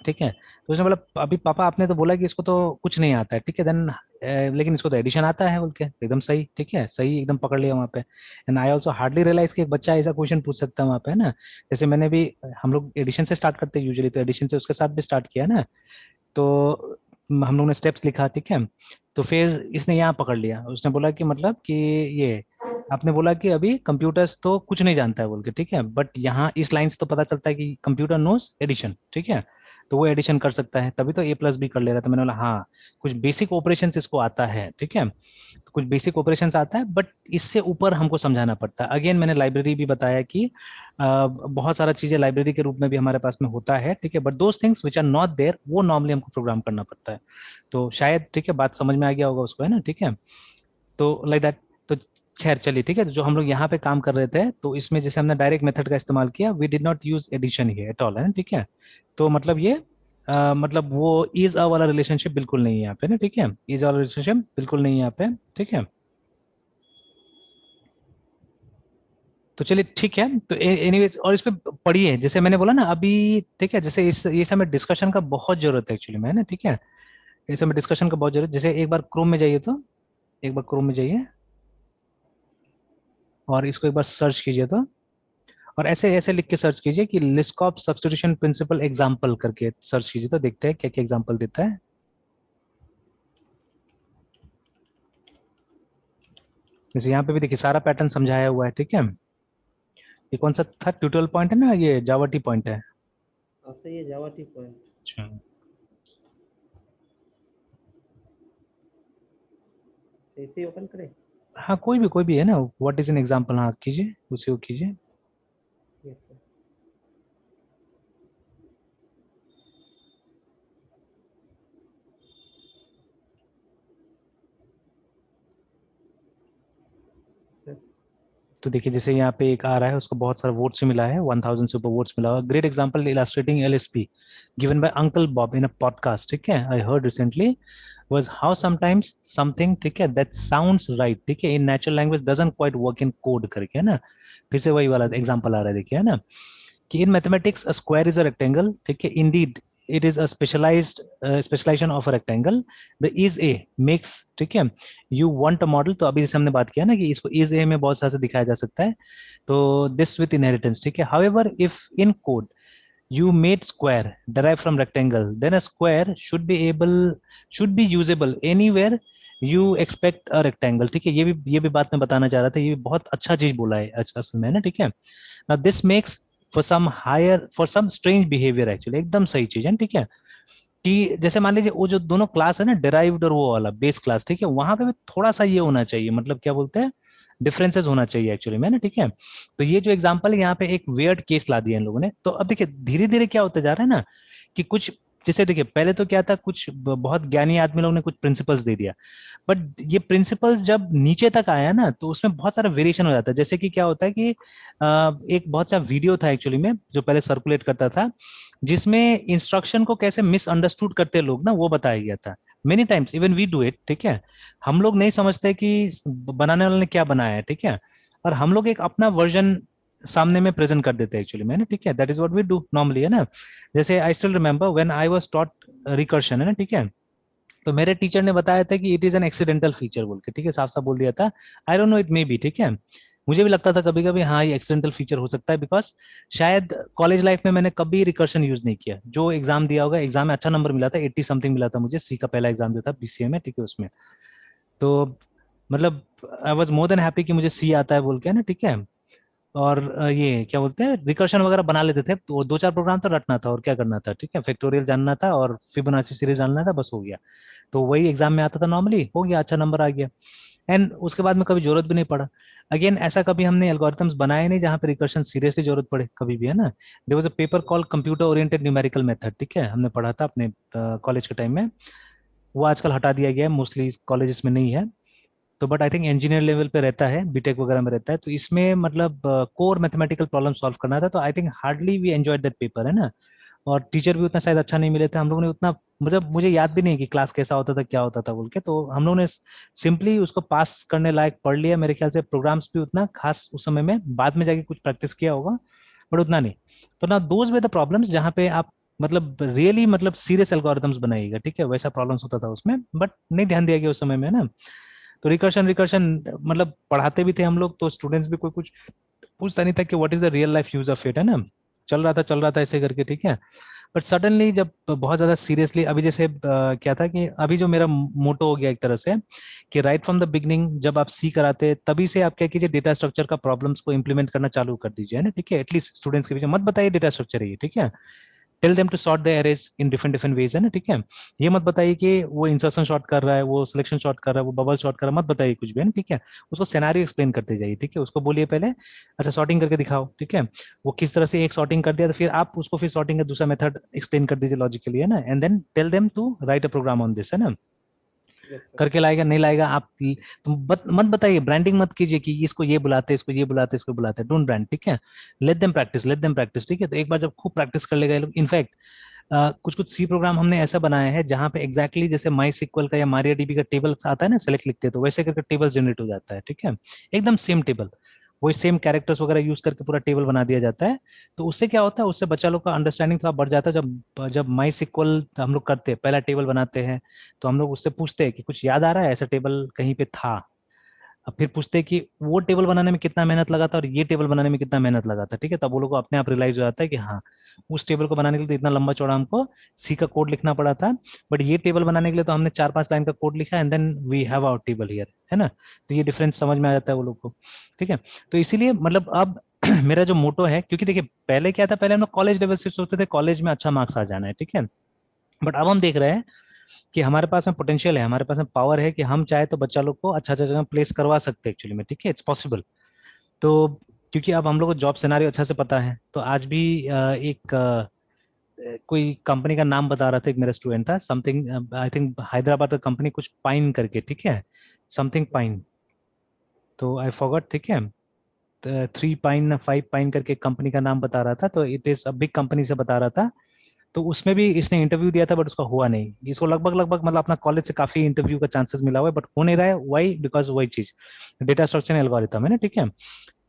S2: ठीक है। तो उसने बोला अभी पापा आपने तो बोला कि इसको तो कुछ नहीं आता है, ठीक है, देन लेकिन इसको तो एडिशन आता है बोल के, एकदम सही, ठीक है, सही एकदम पकड़ लिया वहाँ पे। And I also hardly realise कि एक बच्चा ऐसा क्वेश्चन पूछ सकता है वहाँ पे, है ना। जैसे मैंने भी, हम लोग एडिशन से स्टार्ट करते हैं यूजुअली, तो एडिशन से उसके साथ भी स्टार्ट किया ना। तो हम लोग ने स्टेप्स लिखा, ठीक है। तो फिर इसने यहाँ पकड़ लिया, उसने बोला कि मतलब कि ये आपने बोला कि अभी कंप्यूटर्स तो कुछ नहीं जानता है बोल के, ठीक है, बट यहाँ इस लाइन से तो पता चलता है कि कंप्यूटर नोस एडिशन, ठीक है, तो वो एडिशन कर सकता है, तभी तो ए प्लस बी कर ले रहा है। तो मैंने बोला हाँ, कुछ बेसिक ऑपरेशन इसको आता है, ठीक है, तो कुछ बेसिक ऑपरेशंस आता है, बट इससे ऊपर हमको समझाना पड़ता है। अगेन मैंने लाइब्रेरी भी बताया कि बहुत सारा चीजें लाइब्रेरी के रूप में भी हमारे पास में होता है, ठीक है, but those things which are not there वो नॉर्मली हमको प्रोग्राम करना पड़ता है। तो शायद, ठीक है, बात समझ में आ गया होगा उसको, है ना, ठीक है। तो लाइक दैट। तो खैर चलिए, ठीक है, तो जो हम लोग यहाँ पे काम कर रहे थे, तो इसमें जैसे हमने डायरेक्ट मेथड का इस्तेमाल किया, we did not use addition here at all, है ना, ठीक है। तो मतलब ये मतलब वो इज अ वाला रिलेशनशिप बिल्कुल नहीं है यहाँ पे ना, ठीक है, इज वाला रिलेशनशिप बिल्कुल नहीं है यहाँ पे, ठीक है। तो चलिए ठीक है, तो एनीवेज, और इस पे पढ़िए, जैसे मैंने बोला ना अभी, ठीक है, जैसे इस ये समय डिस्कशन का बहुत जरूरत है एक्चुअली में, है ना, ठीक है, इस समय डिस्कशन का बहुत जरूरत है। जैसे एक बार क्रोम में जाइए, तो एक बार क्रोम में जाइए और इसको एक बार सर्च कीजिए, तो और ऐसे ऐसे लिख के सर्च कीजिए कि लिस्कॉप सब्स्टिट्यूशन प्रिंसिपल एग्जांपल करके सर्च कीजिए, तो देखते हैं क्या क्या एग्जांपल देता है। जैसे यहाँ पे भी देखिए सारा पैटर्न समझाया हुआ है, ठीक है। ये कौन सा था, ट्यूटोरियल पॉइंट है ना, ये जावा टी पॉइंट है।
S1: सही है, जावा टी पॉइंट।
S2: अच्छा,
S1: इसे ही ओपन करें।
S2: हाँ कोई भी है ना, व्हाट इज एन एग्जांपल, हाँ कीजिए, उसे वो कीजिए।
S1: Yes sir. सर।
S2: तो देखिए जैसे यहाँ पे एक आ रहा है, उसको बहुत सारा वोट से मिला है, 1000 से ऊपर वोट्स मिला हुआ। Great example illustrating LSP given by uncle Bob in a podcast, ठीक है, I heard recently was how sometimes something, ठीक है, that sounds right, ठीक है, in natural language doesn't quite work in code करके, है ना। फिर से वही वाला एग्जांपल आ रहा है, देखिए, है ना, कि in mathematics a square is a rectangle, ठीक है, indeed it is a specialized specialization of a rectangle, the is a makes, ठीक है, you want a model, तो अभी जैसे हमने बात किया ना कि इसको is a में बहुत सारा से दिखाया जा सकता है, तो this with inheritance, ठीक है, however if in code you made square derived from rectangle, then a square should be usable anywhere you expect a rectangle, ठीक है, ये भी बात मैं बताना चाह रहा था, ये भी बहुत अच्छा चीज बोला है असल में ना, ठीक है। now this makes for some strange behavior actually, एकदम सही चीज है, ठीक है, कि जैसे मान लीजिए वो जो दोनों क्लास है ना, डिराइव्ड और वो वाला बेस क्लास, ठीक है, वहां पे भी थोड़ा सा ये होना चाहिए, मतलब क्या बोलते हैं, डिफरेंसेस होना चाहिए एक्चुअली में ना, ठीक है। तो ये जो एग्जांपल है यहाँ पे एक वेयर्ड केस ला दिया इन लोगों ने, तो अब देखिए धीरे धीरे क्या होता जा रहा है ना, कि कुछ जैसे देखिए पहले तो क्या था, कुछ बहुत ज्ञानी आदमी लोगों ने कुछ प्रिंसिपल्स दे दिया, बट ये प्रिंसिपल्स जब नीचे तक आया ना, तो उसमें बहुत सारा वेरिएशन हो जाता है। जैसे कि क्या होता है कि एक बहुत सा वीडियो था एक्चुअली में जो पहले सर्कुलेट करता था, जिसमें इंस्ट्रक्शन को कैसे मिसअंडरस्टूड करते हैं लोग ना, वो बताया गया था। Many times even we do it, ठीक है, हम लोग नहीं समझते कि बनाने वाले ने क्या बनाया है, ठीक है, और हम लोग एक अपना वर्जन सामने में प्रेजेंट कर देते हैं एक्चुअली में ना, ठीक है, that is what we do normally, है ना। जैसे I still remember when I was taught recursion, है ना, ठीक है, तो मेरे टीचर ने बताया था कि it is an accidental feature बोल के, ठीक है, साफ साफ बोल दिया था। I don't know, it may be, ठीक है, मुझे भी लगता था कभी कभी हाँ ये एक्सीडेंटल फीचर हो सकता है, बिकॉज शायद कॉलेज लाइफ में मैंने कभी रिकर्शन यूज नहीं किया। जो एग्जाम दिया होगा, एग्जाम में अच्छा नंबर मिला था, 80 समथिंग मिला था मुझे, सी का पहला एग्जाम जो था बीसीए में, ठीक है, उसमें तो मतलब I was more than happy कि मुझे सी आता है बोल के ना, ठीक है। और ये क्या बोलते हैं, रिकर्शन वगैरह बना लेते थे, तो दो चार प्रोग्राम तो रटना था और क्या करना था, ठीक है, फैक्टोरियल जानना था और फिबोनाची सीरीज जानना था, बस हो गया। तो वही एग्जाम में आता था नॉर्मली, हो गया, अच्छा नंबर आ गया, एंड उसके बाद में कभी जरूरत भी नहीं पड़ा। अगेन ऐसा कभी हमने एल्गोरिथम्स बनाए नहीं जहाँ पे रिकर्शन सीरियसली जरूरत पड़े कभी भी, है ना। There was a paper called computer oriented numerical method, ठीक है, हमने पढ़ा था अपने कॉलेज के टाइम में। वो आजकल हटा दिया गया है, मोस्टली कॉलेजेस में नहीं है। तो but I think engineer level पे रहता है, बीटेक वगैरह में रहता है, तो इसमें मतलब कोर मैथमेटिकल प्रॉब्लम सॉल्व करना था, तो I think hardly we enjoyed that paper, है ना। और टीचर भी उतना शायद अच्छा नहीं मिले थे हम लोगों ने उतना, मतलब मुझे याद भी नहीं कि क्लास कैसा होता था क्या होता था बोल के, तो हम लोगों ने सिंपली उसको पास करने लायक पढ़ लिया। मेरे ख्याल से प्रोग्राम्स भी उतना खास उस समय में, बाद में जाके कुछ प्रैक्टिस किया होगा, बट उतना नहीं। तो ना दोज वे द प्रॉब्लम्स जहाँ पे आप मतलब रियली मतलब सीरियस एल्गोरिथम्स बनाइएगा, ठीक है, वैसा प्रॉब्लम्स होता था उसमें, बट नहीं ध्यान दिया गया उस समय में ना। तो रिकर्शन रिकर्शन मतलब पढ़ाते भी थे हम लोग, तो स्टूडेंट्स भी कोई कुछ पूछता नहीं था कि what is the real life use of it, है ना। चल रहा था ऐसे करके, ठीक है। बट सडनली जब बहुत ज्यादा सीरियसली, अभी जैसे क्या था कि अभी जो मेरा मोटो हो गया एक तरह से कि राइट फ्रॉम द बिगनिंग जब आप सी कराते हैं तभी से आप क्या कीजिए, डेटा स्ट्रक्चर का प्रॉब्लम्स को इंप्लीमेंट करना चालू कर दीजिए, है ना, ठीक है। एटलीस्ट स्टूडेंट्स के बीच में मत बताइए डेटा स्ट्रक्चर है ये, ठीक है। Tell them to sort the arrays in different different ways, है ना, ठीक है। ये मत बताइए कि वो इंसर्शन शॉर्ट कर रहा है, वो सिलेक्शन शॉर्ट कर रहा है, वो बबल शॉर्ट कर रहा है, मत बताइए कुछ भी, है ना, ठीक है। उसको सिनेरियो एक्सप्लेन करते जाइए, ठीक है। उसको बोलिए पहले, अच्छा सॉर्टिंग करके दिखाओ, ठीक है। वो किस तरह से एक सॉर्टिंग कर दिया तो फिर आप उसको फिर सॉर्टिंग का दूसरा मेथड एक्सप्लेन कर दीजिए लॉजिकली, है ना। And then tell them to write a program on this, है ना।
S1: Yes sir.
S2: करके लाएगा नहीं लाएगा आप, तुम मत बताइए, ब्रांडिंग मत कीजिए कि इसको ये बुलाते हैं, इसको ये बुलाते हैं, इसको बुलाते हैं, डोंट ब्रांड, ठीक है। Let them practice, let them practice, ठीक है। तो एक बार जब खूब प्रैक्टिस कर लेगा ये लोग, इनफैक्ट कुछ कुछ सी प्रोग्राम हमने ऐसा बनाया है जहां पे एग्जैक्टली exactly जैसे माई सिक्वल का या मारियाडीबी का टेबल आता है ना, सेलेक्ट लिखते हैं तो वैसे करके टेबल जनरेट हो जाता है, ठीक है। एकदम सेम टेबल, वही सेम कैरेक्टर्स वगैरह यूज करके पूरा टेबल बना दिया जाता है। तो उससे क्या होता है, उससे बच्चा लोग का अंडरस्टैंडिंग थोड़ा बढ़ जाता है। जब जब माई सिक्वल हम लोग करते हैं, पहला टेबल बनाते हैं, तो हम लोग उससे पूछते हैं कि कुछ याद आ रहा है ऐसा टेबल कहीं पे था। अब फिर पूछते हैं कि वो टेबल बनाने में कितना मेहनत लगा था और ये टेबल बनाने में कितना मेहनत लगा था, ठीक है। तब वो लोग को अपने आप रियलाइज हो जाता है कि हाँ, उस टेबल को बनाने के लिए तो इतना लंबा चौड़ा हमको सी का कोड लिखना पड़ा था, बट ये टेबल बनाने के लिए तो हमने 4-5 लाइन का कोड लिखा, and then we have our table here, है ना। तो ये डिफरेंस समझ में आ जाता है वो लोग को, ठीक है। तो इसीलिए मतलब अब मेरा जो मोटो है, क्योंकि देखिए पहले क्या था, पहले हम लोग कॉलेज लेवल से सोचते थे कॉलेज में अच्छा मार्क्स आ जाना है, ठीक है। बट अब हम देख रहे हैं कि हमारे पास में पोटेंशियल है, हमारे पास में पावर है कि हम चाहे तो बच्चा लोग को अच्छा अच्छा जगह प्लेस करवा सकते हैं एक्चुअली में, ठीक है, इट्स पॉसिबल। तो क्योंकि अब हम लोग को जॉब सिनारियो अच्छा से पता है, तो आज भी एक कोई कंपनी का नाम बता रहा था, एक मेरा स्टूडेंट था, समथिंग आई थिंक हैदराबाद का कंपनी कुछ पाइन करके, ठीक है, समथिंग पाइन, तो आई फॉरगॉट, ठीक है। 3 पाइन 5 पाइन करके कंपनी का नाम बता रहा था, तो it is a big company से बता रहा था। तो उसमें भी इसने इंटरव्यू दिया था बट उसका हुआ नहीं। इसको लगभग लगभग मतलब अपना कॉलेज से काफी इंटरव्यू का चांसेस मिला हुआ है बट हो नहीं रहा है, वाई, बिकॉज वही चीज, डेटा स्ट्रक्चर एल्गोरिथम है ना, ठीक है।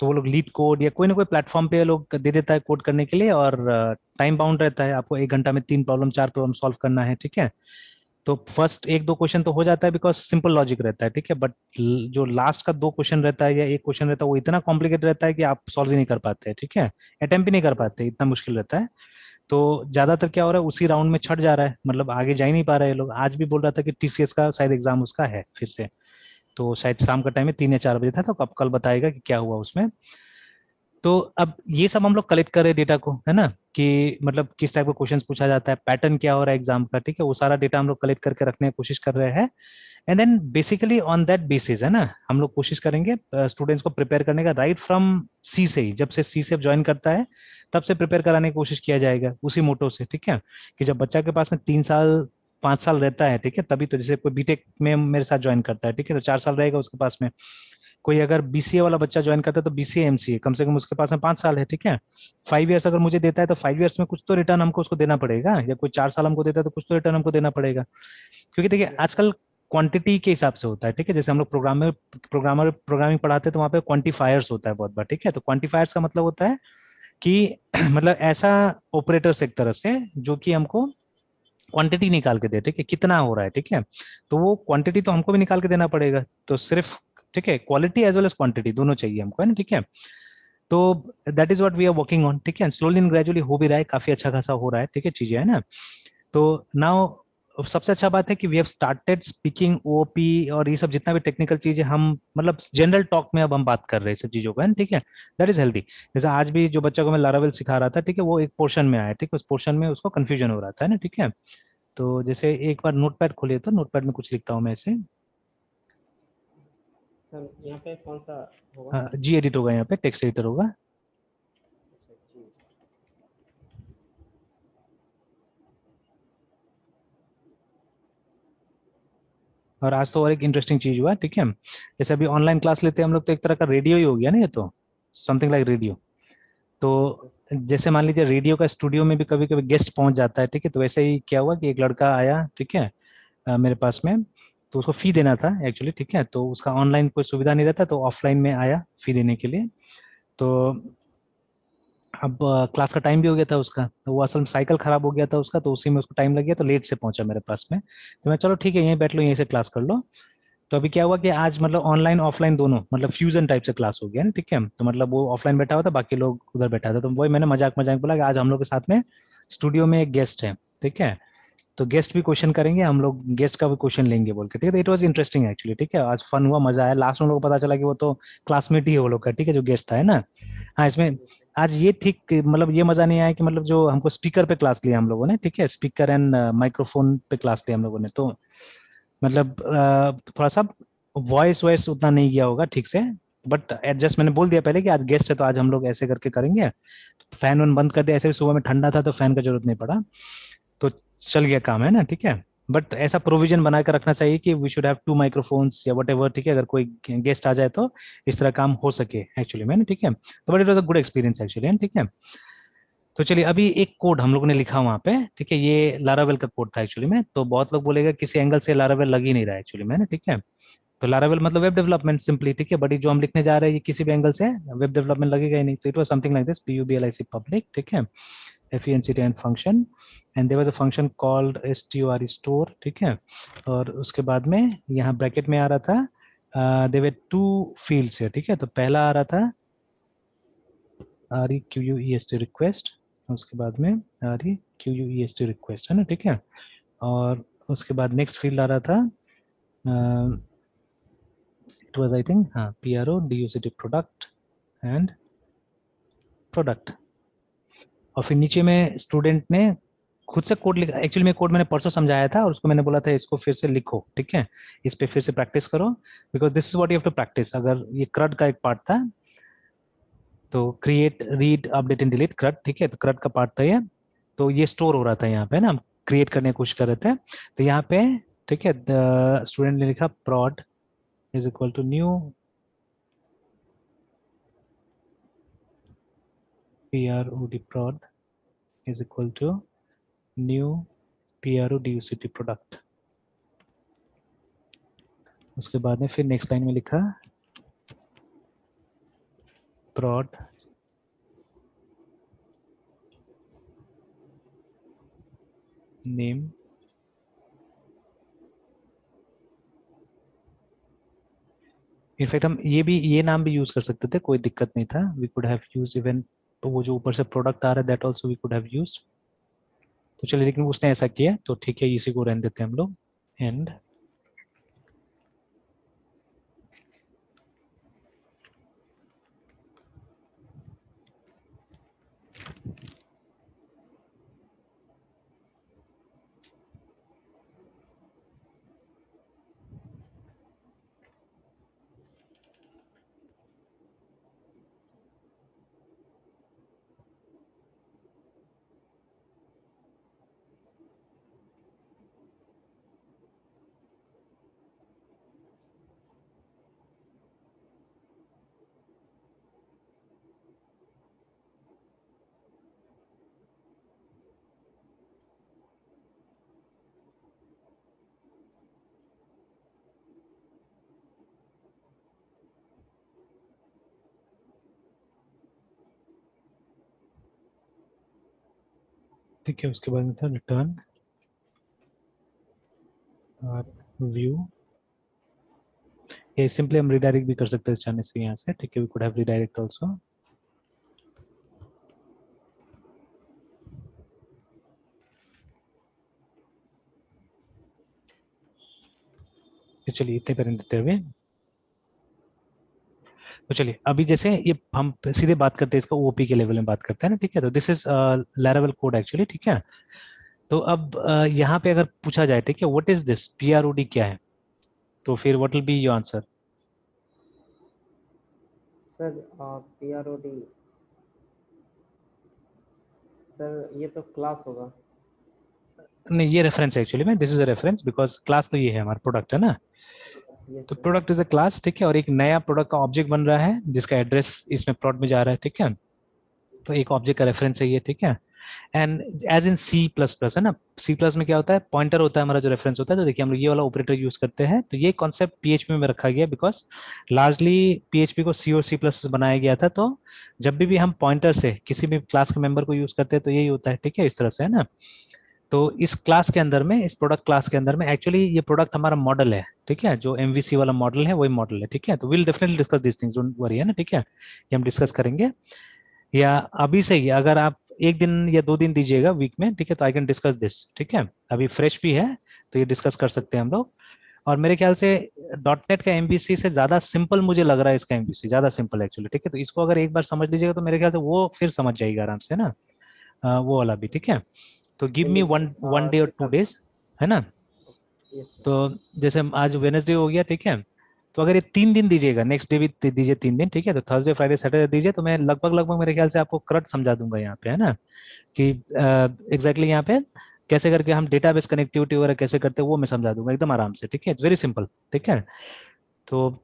S2: तो वो लोग लीड कोड या कोई ना कोई प्लेटफॉर्म पे लोग दे देता है कोड करने के लिए, और टाइम बाउंड रहता है, आपको 1 घंटा में 3 प्रॉब्लम 4 प्रॉब्लम सॉल्व करना है, ठीक है। तो फर्स्ट 1-2 क्वेश्चन तो हो जाता है बिकॉज सिंपल लॉजिक रहता है, ठीक है। बट जो लास्ट का 2 क्वेश्चन रहता है या 1 क्वेश्चन रहता है वो इतना कॉम्प्लिकेटेड रहता है कि आप सॉल्व ही नहीं कर पाते हैं, ठीक है। अटेम्प्ट भी नहीं कर पाते, इतना मुश्किल रहता है। तो ज्यादातर क्या हो रहा है, उसी राउंड में छट जा रहा है, मतलब आगे जा ही नहीं पा रहे हैं लोग। आज भी बोल रहा था कि टीसीएस का शायद एग्जाम उसका है फिर से, तो शायद शाम का टाइम है, 3 या 4 बजे था, तो अब कल बताएगा कि क्या हुआ उसमें। तो अब ये सब हम लोग कलेक्ट कर रहे हैं डेटा को, है ना, कि मतलब किस टाइप का क्वेश्चन पूछा जाता है, पैटर्न क्या हो रहा है एग्जाम का, ठीक है। वो सारा डेटा हम लोग कलेक्ट करके रखने की कोशिश कर रहे हैं। And then basically on that basis, है ना, हम लोग कोशिश करेंगे स्टूडेंट्स को प्रिपेयर करने का, राइट फ्रॉम सी से ही, जब से सी से ज्वाइन करता है तब से प्रिपेयर कराने की कोशिश किया जाएगा उसी मोटो से, ठीक है। कि जब बच्चा के पास में 3 साल 5 साल रहता है, ठीक है, तभी तो जैसे कोई बीटेक में मेरे साथ ज्वाइन करता है, ठीक है, तो 4 साल रहेगा उसके पास में। कोई अगर बीसीए वाला बच्चा ज्वाइन करता है तो बीसीए एमसीए कम से कम उसके पास में 5 साल है, ठीक है। 5 ईयर्स अगर मुझे देता है तो 5 ईयर्स में कुछ तो रिटर्न हमको उसको देना पड़ेगा, या कोई 4 साल हमको देता है तो कुछ तो रिटर्न हमको देना पड़ेगा। क्योंकि देखिए
S1: यस सर।
S2: आजकल क्वांटिटी के हिसाब से होता है, ठीक है। जैसे हम लोग प्रोग्रामिंग पढ़ाते हैं तो वहाँ पे क्वांटिफायर्स होता है बहुत बार, ठीक है। तो क्वांटिफायर्स का मतलब होता है कि मतलब ऐसा ऑपरेटर्स एक तरह से जो कि हमको क्वांटिटी निकाल के दे, ठीक है, कितना हो रहा है, ठीक है। तो वो क्वांटिटी तो हमको भी निकाल के देना पड़ेगा, तो सिर्फ, ठीक है, quality as well as quantity दोनों चाहिए हमको, है ना, ठीक है। तो that is what we are working on, ठीक है। स्लोली एंड ग्रेजुअली हो भी रहा है, काफी अच्छा खासा हो रहा है, ठीक है, चीजें, है ना। तो नाउ सबसे अच्छा बात है कि we have started speaking OP और ये सब जितना भी टेक्निकल चीजें हम मतलब जनरल टॉक में अब हम बात कर रहे हैं सब चीजों का, है ना, ठीक है। That is healthy. जैसे आज भी जो बच्चा को मैं लारावेल सिखा रहा था, ठीक है, वो एक पोर्शन में आया, ठीक है, उस पोर्शन में उसको कंफ्यूजन हो रहा था, है ना, ठीक है। तो जैसे एक बार नोटपैड खोलिए, तो नोटपैड में कुछ लिखता हूँ मैं ऐसे,
S1: सर यहाँ पे कौन सा होगा?
S2: हाँ, जी एडिट होगा, यहाँ पे टेक्स्ट एडिटर होगा।
S1: अच्छा जी।
S2: और आज तो और एक इंटरेस्टिंग चीज हुआ, ठीक है। जैसे अभी ऑनलाइन क्लास लेते हैं हम लोग, तो एक तरह का रेडियो ही हो गया ना ये तो, समथिंग लाइक रेडियो।
S1: यस
S2: तो
S1: सर।
S2: जैसे मान लीजिए रेडियो का स्टूडियो में भी कभी कभी गेस्ट पहुंच जाता है, ठीक है। तो वैसे ही क्या हुआ कि एक लड़का आया, ठीक है, मेरे पास में, तो उसको फी देना था एक्चुअली, ठीक है। तो उसका ऑनलाइन कोई सुविधा नहीं रहता, तो ऑफलाइन में आया फी देने के लिए। तो अब क्लास का टाइम भी हो गया था उसका, तो वो असल में साइकिल खराब हो गया था उसका, तो उसी में उसको टाइम लग गया, तो लेट से पहुंचा मेरे पास में। तो मैं चलो ठीक है यहीं बैठ लो, यहीं से क्लास कर लो। तो अभी क्या हुआ कि आज मतलब ऑनलाइन ऑफलाइन दोनों मतलब फ्यूजन टाइप से क्लास हो गया ना, ठीक है। तो मतलब वो ऑफलाइन बैठा हुआ था, बाकी लोग उधर बैठा था, तो वही मैंने मजाक मजाक बोला कि आज हम लोग के साथ में स्टूडियो में एक गेस्ट है, ठीक है। तो गेस्ट भी क्वेश्चन करेंगे हम लोग, गेस्ट का भी क्वेश्चन लेंगे बोल के, ठीक है। तो इट वाज इंटरेस्टिंग एक्चुअली, ठीक है। आज फन हुआ, मजा आया। लास्ट में लोगों को पता चला कि वो तो क्लासमेट ही है वो लोग का, ठीक है, जो गेस्ट था, है ना। हाँ, इसमें आज ये ठीक मतलब ये मजा नहीं आया कि मतलब जो हमको स्पीकर पे क्लास लिया हम लोगों ने, ठीक है, स्पीकर एंड माइक्रोफोन पे क्लास लिया हम लोगों ने, तो मतलब थोड़ा सा वॉइस वॉइस उतना नहीं गया होगा ठीक से, बट एडजस्ट मैंने बोल दिया पहले कि आज गेस्ट है तो आज हम लोग ऐसे करके करेंगे। फैन वन बंद कर दिया, ऐसे भी सुबह में ठंडा था तो फैन का जरूरत नहीं पड़ा, तो चल गया काम, है ना, ठीक है। बट ऐसा प्रोविजन बना कर रखना चाहिए कि वी शुड हैव 2 माइक्रोफोन्स या वट एवर, ठीक है, अगर कोई गेस्ट आ जाए तो इस तरह काम हो सके एक्चुअली में ना, ठीक है। तो but it was a good experience actually, ठीक है। तो चलिए अभी एक कोड हम लोगों ने लिखा वहां पे, ठीक है, ये लारावेल का कोड था एक्चुअली में। तो बहुत लोग बोलेगा किसी एंगल से लारावेल लग ही नहीं रहा है एक्चुअली में ना, ठीक है। तो लारावेल मतलब वेब डेवलपमेंट सिंपली, ठीक है, बड़ी जो हम लिखने जा रहे हैं ये किसी भी एंगल से वेब डेवलपमेंट लगेगा ही नहीं। तो it was something like this, PUBLIC public, ठीक है, FENCT function, and there was a function called STOR store, ठीक है। और उसके बाद में यहाँ ब्रैकेट में आ रहा था देयर वर 2 फील्ड्स है, ठीक है। तो पहला आ रहा था REQUEST रिक्वेस्ट, उसके बाद में REQUEST रिक्वेस्ट, है ना, ठीक है। और उसके बाद नेक्स्ट फील्ड आ रहा था इट वाज आई थिंक हाँ PRODUCT प्रोडक्ट एंड प्रोडक्ट। और फिर नीचे में स्टूडेंट ने खुद से कोड लिखा, एक्चुअली में कोड मैंने परसों समझाया था और उसको मैंने बोला था इसको फिर से लिखो, ठीक है, इस पे फिर से प्रैक्टिस करो, because this is what you have to practice. अगर ये CRUD का एक पार्ट था, तो create read update and delete CRUD, ठीक है, तो CRUD का पार्ट था ये। तो ये स्टोर हो रहा था यहाँ पे ना, हम क्रिएट करने की कोशिश कर रहे थे, तो यहाँ पे ठीक है स्टूडेंट ने लिखा prod is equal to new prod is equal to new PRODUCT product. उसके बाद में फिर नेक्स्ट लाइन में लिखा prod नेम, इनफैक्ट हम ये नाम भी यूज कर सकते थे, कोई दिक्कत नहीं था, we could have use even, तो वो जो ऊपर से प्रोडक्ट आ रहा है that also we could have used. तो चलिए, लेकिन उसने ऐसा किया तो ठीक है, इसी को रहने देते हैं हम लोग। एंड ठीक है, उसके बाद में था रिटर्न और व्यू। ये सिंपली हम रिडायरेक्ट भी कर सकते हैं चाहने से यहाँ से, ठीक है, we could have redirect also. तो चलिए इतने करें देते हुए, तो चलिए अभी जैसे ये हम सीधे बात करते हैं इसका OOP के लेवल में बात करते हैं ना, ठीक है। तो दिस इज लैरावेल कोड एक्चुअली, ठीक है। तो अब यहाँ पे अगर पूछा जाए, ठीक है, व्हाट इज दिस PROD क्या है, तो फिर what will be your answer?
S1: Sir PROD, sir ये तो क्लास होगा।
S2: नहीं, ये रेफरेंस है एक्चुअली में, this is a reference, because class तो ये है हमारा प्रोडक्ट, है ना।
S1: यस
S2: तो
S1: sir.
S2: Product is a class, ठीक है, और एक नया प्रोडक्ट का ऑब्जेक्ट बन रहा है जिसका एड्रेस इसमें प्लॉट में जा रहा है, ठीक है। तो एक ऑब्जेक्ट का रेफरेंस है ये, ठीक है। एंड एज इन C++ है ना, C+ में क्या होता है, पॉइंटर होता है हमारा जो रेफरेंस होता है। तो देखिए हम लोग ये वाला ऑपरेटर यूज करते हैं, तो ये कॉन्सेप्ट PHP में रखा गया, बिकॉज लार्जली PHP को C और C++ से बनाया गया था। तो जब भी हम पॉइंटर से किसी भी क्लास के मेंबर को यूज करते हैं तो यही होता है, ठीक है, इस तरह से, है ना। तो इस क्लास के अंदर में, इस प्रोडक्ट क्लास के अंदर में एक्चुअली ये प्रोडक्ट हमारा मॉडल है, ठीक है, जो एमवीसी वाला मॉडल है वही मॉडल है, ठीक है। तो will definitely discuss this things, don't worry, है ना, ठीक है, ये हम डिस्कस
S1: ठीक है।
S2: करेंगे। या अभी से ही अगर आप एक दिन या 2 दिन दीजिएगा वीक में, ठीक है, तो आई कैन डिस्कस दिस, ठीक है, अभी फ्रेश भी है तो ये डिस्कस कर सकते हैं हम लोग। और मेरे ख्याल से डॉट नेट का एमबीसी से ज्यादा सिंपल मुझे लग रहा है इसका एमबीसी, ज्यादा सिंपल एक्चुअली, ठीक है। तो इसको अगर एक बार समझ लीजिएगा तो मेरे ख्याल से वो फिर समझ जाएगा आराम से, ना, वो वाला भी, ठीक है। तो गिव मी
S1: चलिए
S2: वन
S1: सर,
S2: वन डे और टू
S1: करता
S2: डेज है ना।
S1: हूँ। Yes sir.
S2: तो जैसे आज वेनेसडे हो गया, ठीक है, तो अगर ये 3 दिन दीजिएगा, नेक्स्ट डे भी दीजिए 3 दिन, ठीक है, तो थर्सडे फ्राइडे सैटरडे दीजिए, तो मैं लगभग लगभग मेरे ख्याल से आपको करंट समझा दूंगा यहाँ पे, है ना, कि एग्जैक्टली यहाँ पे कैसे करके हम डेटाबेस कनेक्टिविटी वगैरह कैसे करते हैं वो मैं समझा दूंगा एकदम आराम से, ठीक है, वेरी सिंपल, ठीक है। तो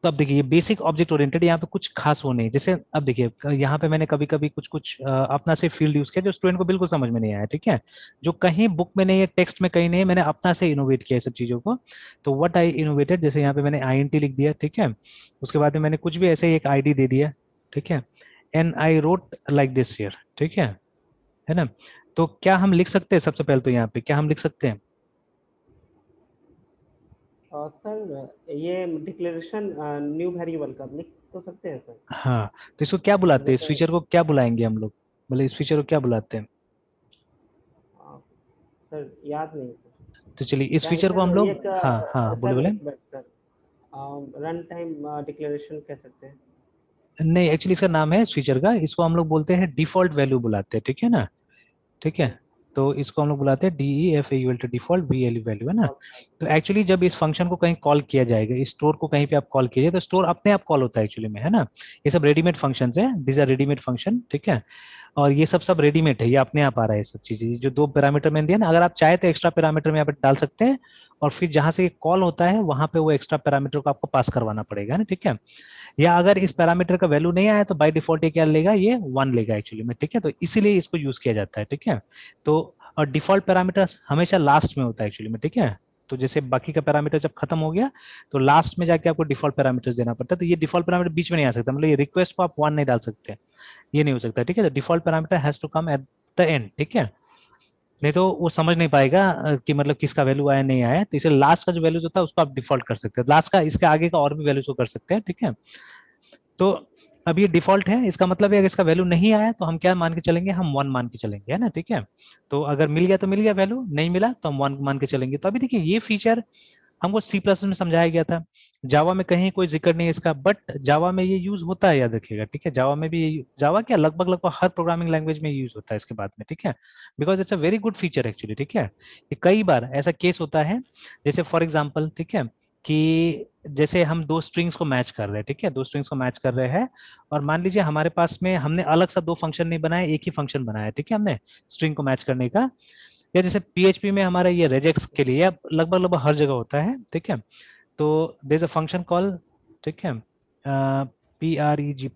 S2: अब देखिए ये बेसिक ऑब्जेक्ट ओरिएंटेड, यहाँ पे कुछ खास वो नहीं, जैसे अब देखिए यहाँ पे मैंने कभी कभी कुछ कुछ अपना से फील्ड यूज किया जो स्टूडेंट को बिल्कुल समझ में नहीं आया, ठीक है, जो कहीं बुक में नहीं है, टेक्स्ट में कहीं नहीं है, मैंने अपना से इनोवेट किया ये सब चीजों को। तो व्हाट आई इनोवेटेड, जैसे यहाँ पे मैंने आईएनटी लिख दिया, ठीक है, उसके बाद में मैंने कुछ भी ऐसे ही एक आईडी दे दिया, ठीक है, and I wrote like this here, ठीक है ना। तो क्या हम लिख सकते हैं, सबसे पहले तो यहाँ पे क्या हम लिख सकते हैं?
S1: सर ये डिक्लेरेशन न्यू वेरिएबल का लिख तो सकते हैं सर।
S2: हाँ, तो इसको क्या बुलाते हैं, इस
S1: जैसे
S2: फीचर को क्या बुलाएंगे हम लोग, बोले इस फीचर को क्या बुलाते हैं?
S1: अ, सर याद नहीं सर।
S2: तो चलिए इस
S1: क्या है
S2: फीचर को हम
S1: सर ये
S2: लोग, हाँ हाँ बोले
S1: सर
S2: बोले।
S1: एक minute sir, run time declaration कह सकते हैं।
S2: नहीं, एक्चुअली इसका नाम है इस फीचर का, इसको हम लोग बोलते हैं डिफॉल्ट वैल्यू बुलाते हैं, ठीक है ना, ठीक है।
S1: ओके।
S2: तो इसको हम लोग बुलाते हैं DEFAUL to default VLU value, है ना।
S1: डिफ़ॉल्ट
S2: तो एक्चुअली जब इस फंक्शन को कहीं कॉल किया जाएगा, इस स्टोर को कहीं पे आप कॉल कीजिए, तो स्टोर अपने आप कॉल होता है एक्चुअली में, है ना। ये सब रेडीमेड फंक्शंस है, दीज आर रेडीमेड फंक्शन, ठीक है। और ये सब रेडीमेड है, ये अपने आप आ रहा है, सब चीजें जो 2 पैरामीटर मैंने दिया ना, अगर आप चाहे तो एक्स्ट्रा पैरामीटर में यहाँ पे डाल सकते हैं, और फिर जहां से कॉल होता है वहां पे वो एक्स्ट्रा पैरामीटर को आपको पास करवाना पड़ेगा, ना, ठीक है। या अगर इस पैरामीटर का वैल्यू नहीं आया तो बाय डिफॉल्ट ये क्या लेगा, ये 1 लेगा एक्चुअली में, ठीक है। तो इसीलिए इसको यूज किया जाता है, ठीक है। तो और डिफॉल्ट पैरामीटर हमेशा लास्ट में होता है एक्चुअली में, ठीक है। तो जैसे बाकी का पैरामीटर जब खत्म हो गया तो लास्ट में जाके आपको डिफॉल्ट पैरामीटर्स देना पड़ता है, तो ये डिफॉल्ट पैरामीटर बीच में नहीं आ सकता, मतलब ये रिक्वेस्ट को आप 1 नहीं डाल सकते, ये नहीं हो सकता, ठीक है। तो default parameter has to come at the end, ठीक है, नहीं तो वो समझ नहीं पाएगा कि मतलब किसका वैल्यू आया नहीं आया। तो इसे लास्ट का जो वैल्यू होता है उसको आप डिफॉल्ट कर सकते हैं, लास्ट का, इसके आगे का और भी वैल्यूज को कर सकते हैं, ठीक है। तो अब ये डिफॉल्ट है, इसका मतलब है अगर इसका वैल्यू नहीं आया तो हम क्या मान के चलेंगे, हम 1 मान के चलेंगे, है ना, ठीक है। तो अगर मिल गया तो मिल गया वैल्यू, नहीं मिला तो हम 1 मान के चलेंगे। तो अभी देखिए ये फीचर हमको C++ में समझाया गया था, जावा में कहीं कोई जिक्र नहीं है इसका, बट जावा में ये यूज होता है, याद रखिएगा, ठीक है। जावा में भी, जावा क्या लगभग लगभग हर प्रोग्रामिंग लैंग्वेज में यूज होता है इसके बाद में, ठीक है, because it's a very good feature actually, ठीक है। ये कई बार ऐसा केस होता है, जैसे फॉर एग्जाम्पल, ठीक है, कि जैसे हम 2 स्ट्रिंग्स को मैच कर रहे हैं, ठीक है, 2 स्ट्रिंग्स को मैच कर रहे हैं, और मान लीजिए हमारे पास में हमने अलग सा 2 फंक्शन नहीं बनाया, एक ही फंक्शन बनाया, ठीक है, हमने स्ट्रिंग को मैच करने का। या जैसे PHP में हमारा ये रेजेक्स के लिए, या लगभग लगभग हर जगह होता है, ठीक है। तो there is a function call, ठीक है, PREG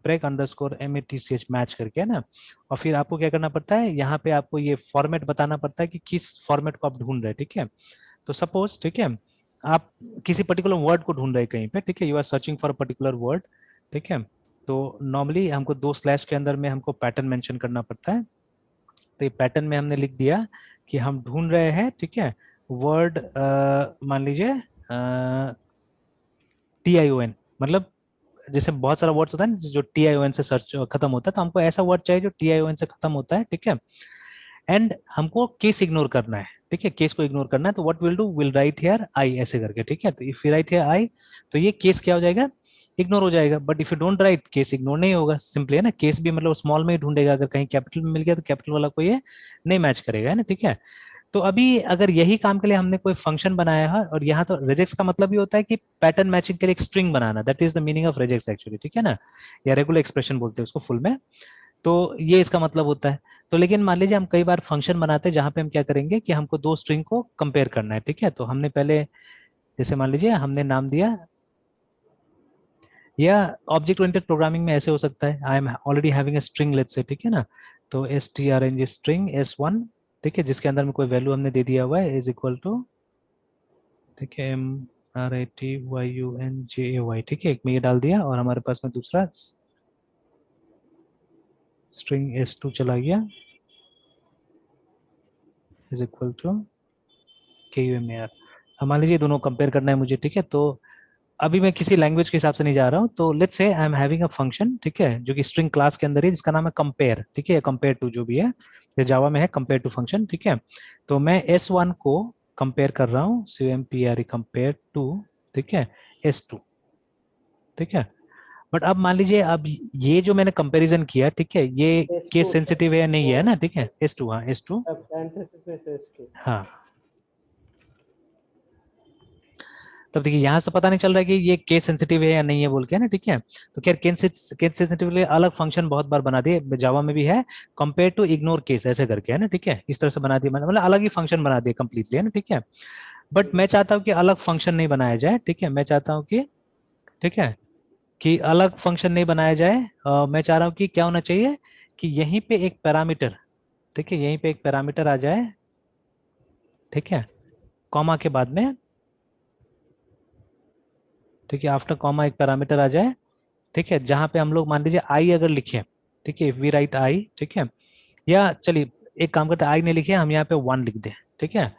S2: मैच करके, है ना। और फिर आपको क्या करना पड़ता है, यहाँ पे आपको ये फॉर्मेट बताना पड़ता है कि किस फॉर्मेट को आप ढूंढ रहे हैं, ठीक है। तो सपोज, ठीक है, आप किसी पर्टिकुलर वर्ड को ढूंढ रहे हैं कहीं पे, ठीक है, you are searching for a particular word, ठीक है। तो नॉर्मली हमको 2 स्लैश के अंदर में हमको पैटर्न मेंशन करना पड़ता है। तो ये पैटर्न में हमने लिख दिया कि हम ढूंढ रहे हैं, ठीक है, वर्ड, मान लीजिए TION, मतलब जैसे बहुत सारा वर्ड्स होता है ना जो TION से सर्च खत्म होता है, तो हमको ऐसा वर्ड चाहिए जो TION से खत्म होता है, ठीक है। एंड हमको केस इग्नोर करना है, ठीक है, केस को इग्नोर करना है। तो what will do, will write here I ऐसे करके, ठीक है। तो if you right here I, तो ये केस क्या हो जाएगा, इग्नोर हो जाएगा। But if you don't write, case ignore नहीं होगा, सिंपली, है ना। केस भी मतलब स्मॉल में ही ढूंढेगा, अगर कहीं कैपिटल में मिल गया तो कैपिटल वाला को ये नहीं मैच करेगा, है ना, ठीक है। तो अभी अगर यही काम के लिए हमने कोई फंक्शन बनाया है, और यहाँ तो रेजेक्स का मतलब ये होता है कि पैटर्न मैचिंग के लिए एक string banana, that is the meaning of regex actually, ठीक है ना, या रेगुलर एक्सप्रेशन बोलते हैं उसको फुल में। तो ये इसका मतलब होता है। तो लेकिन मान लीजिए हम कई बार फंक्शन बनाते हैं जहां पे हम क्या करेंगे कि हमको 2 स्ट्रिंग को कंपेयर करना है, ठीक है। तो हमने पहले, जैसे मान लीजिए हमने नाम दिया, या ऑब्जेक्ट ओरिएंटेड प्रोग्रामिंग में ऐसे हो सकता है, I am already having a string, let's say, ठीक है ना। तो strng स्ट्रिंग S1, ठीक है, जिसके अंदर में कोई वैल्यू हमने दे दिया हुआ है, इज इक्वल टू, ठीक है, MRATYUNJAY, ठीक है, एक में ये डाल दिया, और हमारे पास में दूसरा स्ट्रिंग S2 चला गया, इज इक्वल टू KUMAR। अब मान लीजिए दोनों कंपेयर करना है मुझे, ठीक है। तो अभी मैं किसी लैंग्वेज के हिसाब से नहीं जा रहा हूँ, तो let's say I am having a function, ठीक है, जो कि स्ट्रिंग क्लास के अंदर है, जिसका नाम है कंपेयर, ठीक है, कंपेयर टू जो भी है, ये जावा में है कंपेयर टू फंक्शन, ठीक है। तो मैं S1 को कंपेयर कर रहा हूँ, CMPRE कंपेयर टू, ठीक है, S2, ठीक है। बट अब मान लीजिए, अब ये जो मैंने कंपैरिजन किया, ठीक है, ये
S1: is
S2: case
S1: to sir,
S2: sensitive है या नहीं
S1: वो
S2: है ना, ठीक है, S2, हाँ S2,
S1: सब पैरेंथेसिस में से S2।
S2: हाँ। तब देखिए यहाँ से पता नहीं चल रहा है कि ये केस सेंसिटिव है या नहीं है बोल के, है ना, ठीक है। तो खैर केस सेंसिटिव के लिए अलग फंक्शन बहुत बार बना दिए, जावा में भी है, कंपेयर टू इग्नोर केस ऐसे करके, है ना, ठीक है, इस तरह से बना दिया मैंने, मतलब अलग ही फंक्शन बना दिया कंप्लीटली, है ना, ठीक है। बट मैं चाहता हूँ कि अलग फंक्शन नहीं बनाया जाए, ठीक है, मैं चाहता हूँ कि, ठीक है, कि अलग फंक्शन नहीं बनाया जाए। मैं चाह रहा हूँ कि क्या होना चाहिए कि यहीं पे एक पैरामीटर, ठीक है, यहीं पे एक पैरामीटर आ जाए, ठीक है, कॉमा के बाद में, ठीक है, आफ्टर कॉमा एक पैरामीटर आ जाए, ठीक है, जहां पे हम लोग मान लीजिए आई अगर लिखे, ठीक है, इफ वी राइट आई, ठीक है, या चलिए एक काम करते हैं, आई नहीं लिखे, हम यहाँ पे वन लिख दें, ठीक है।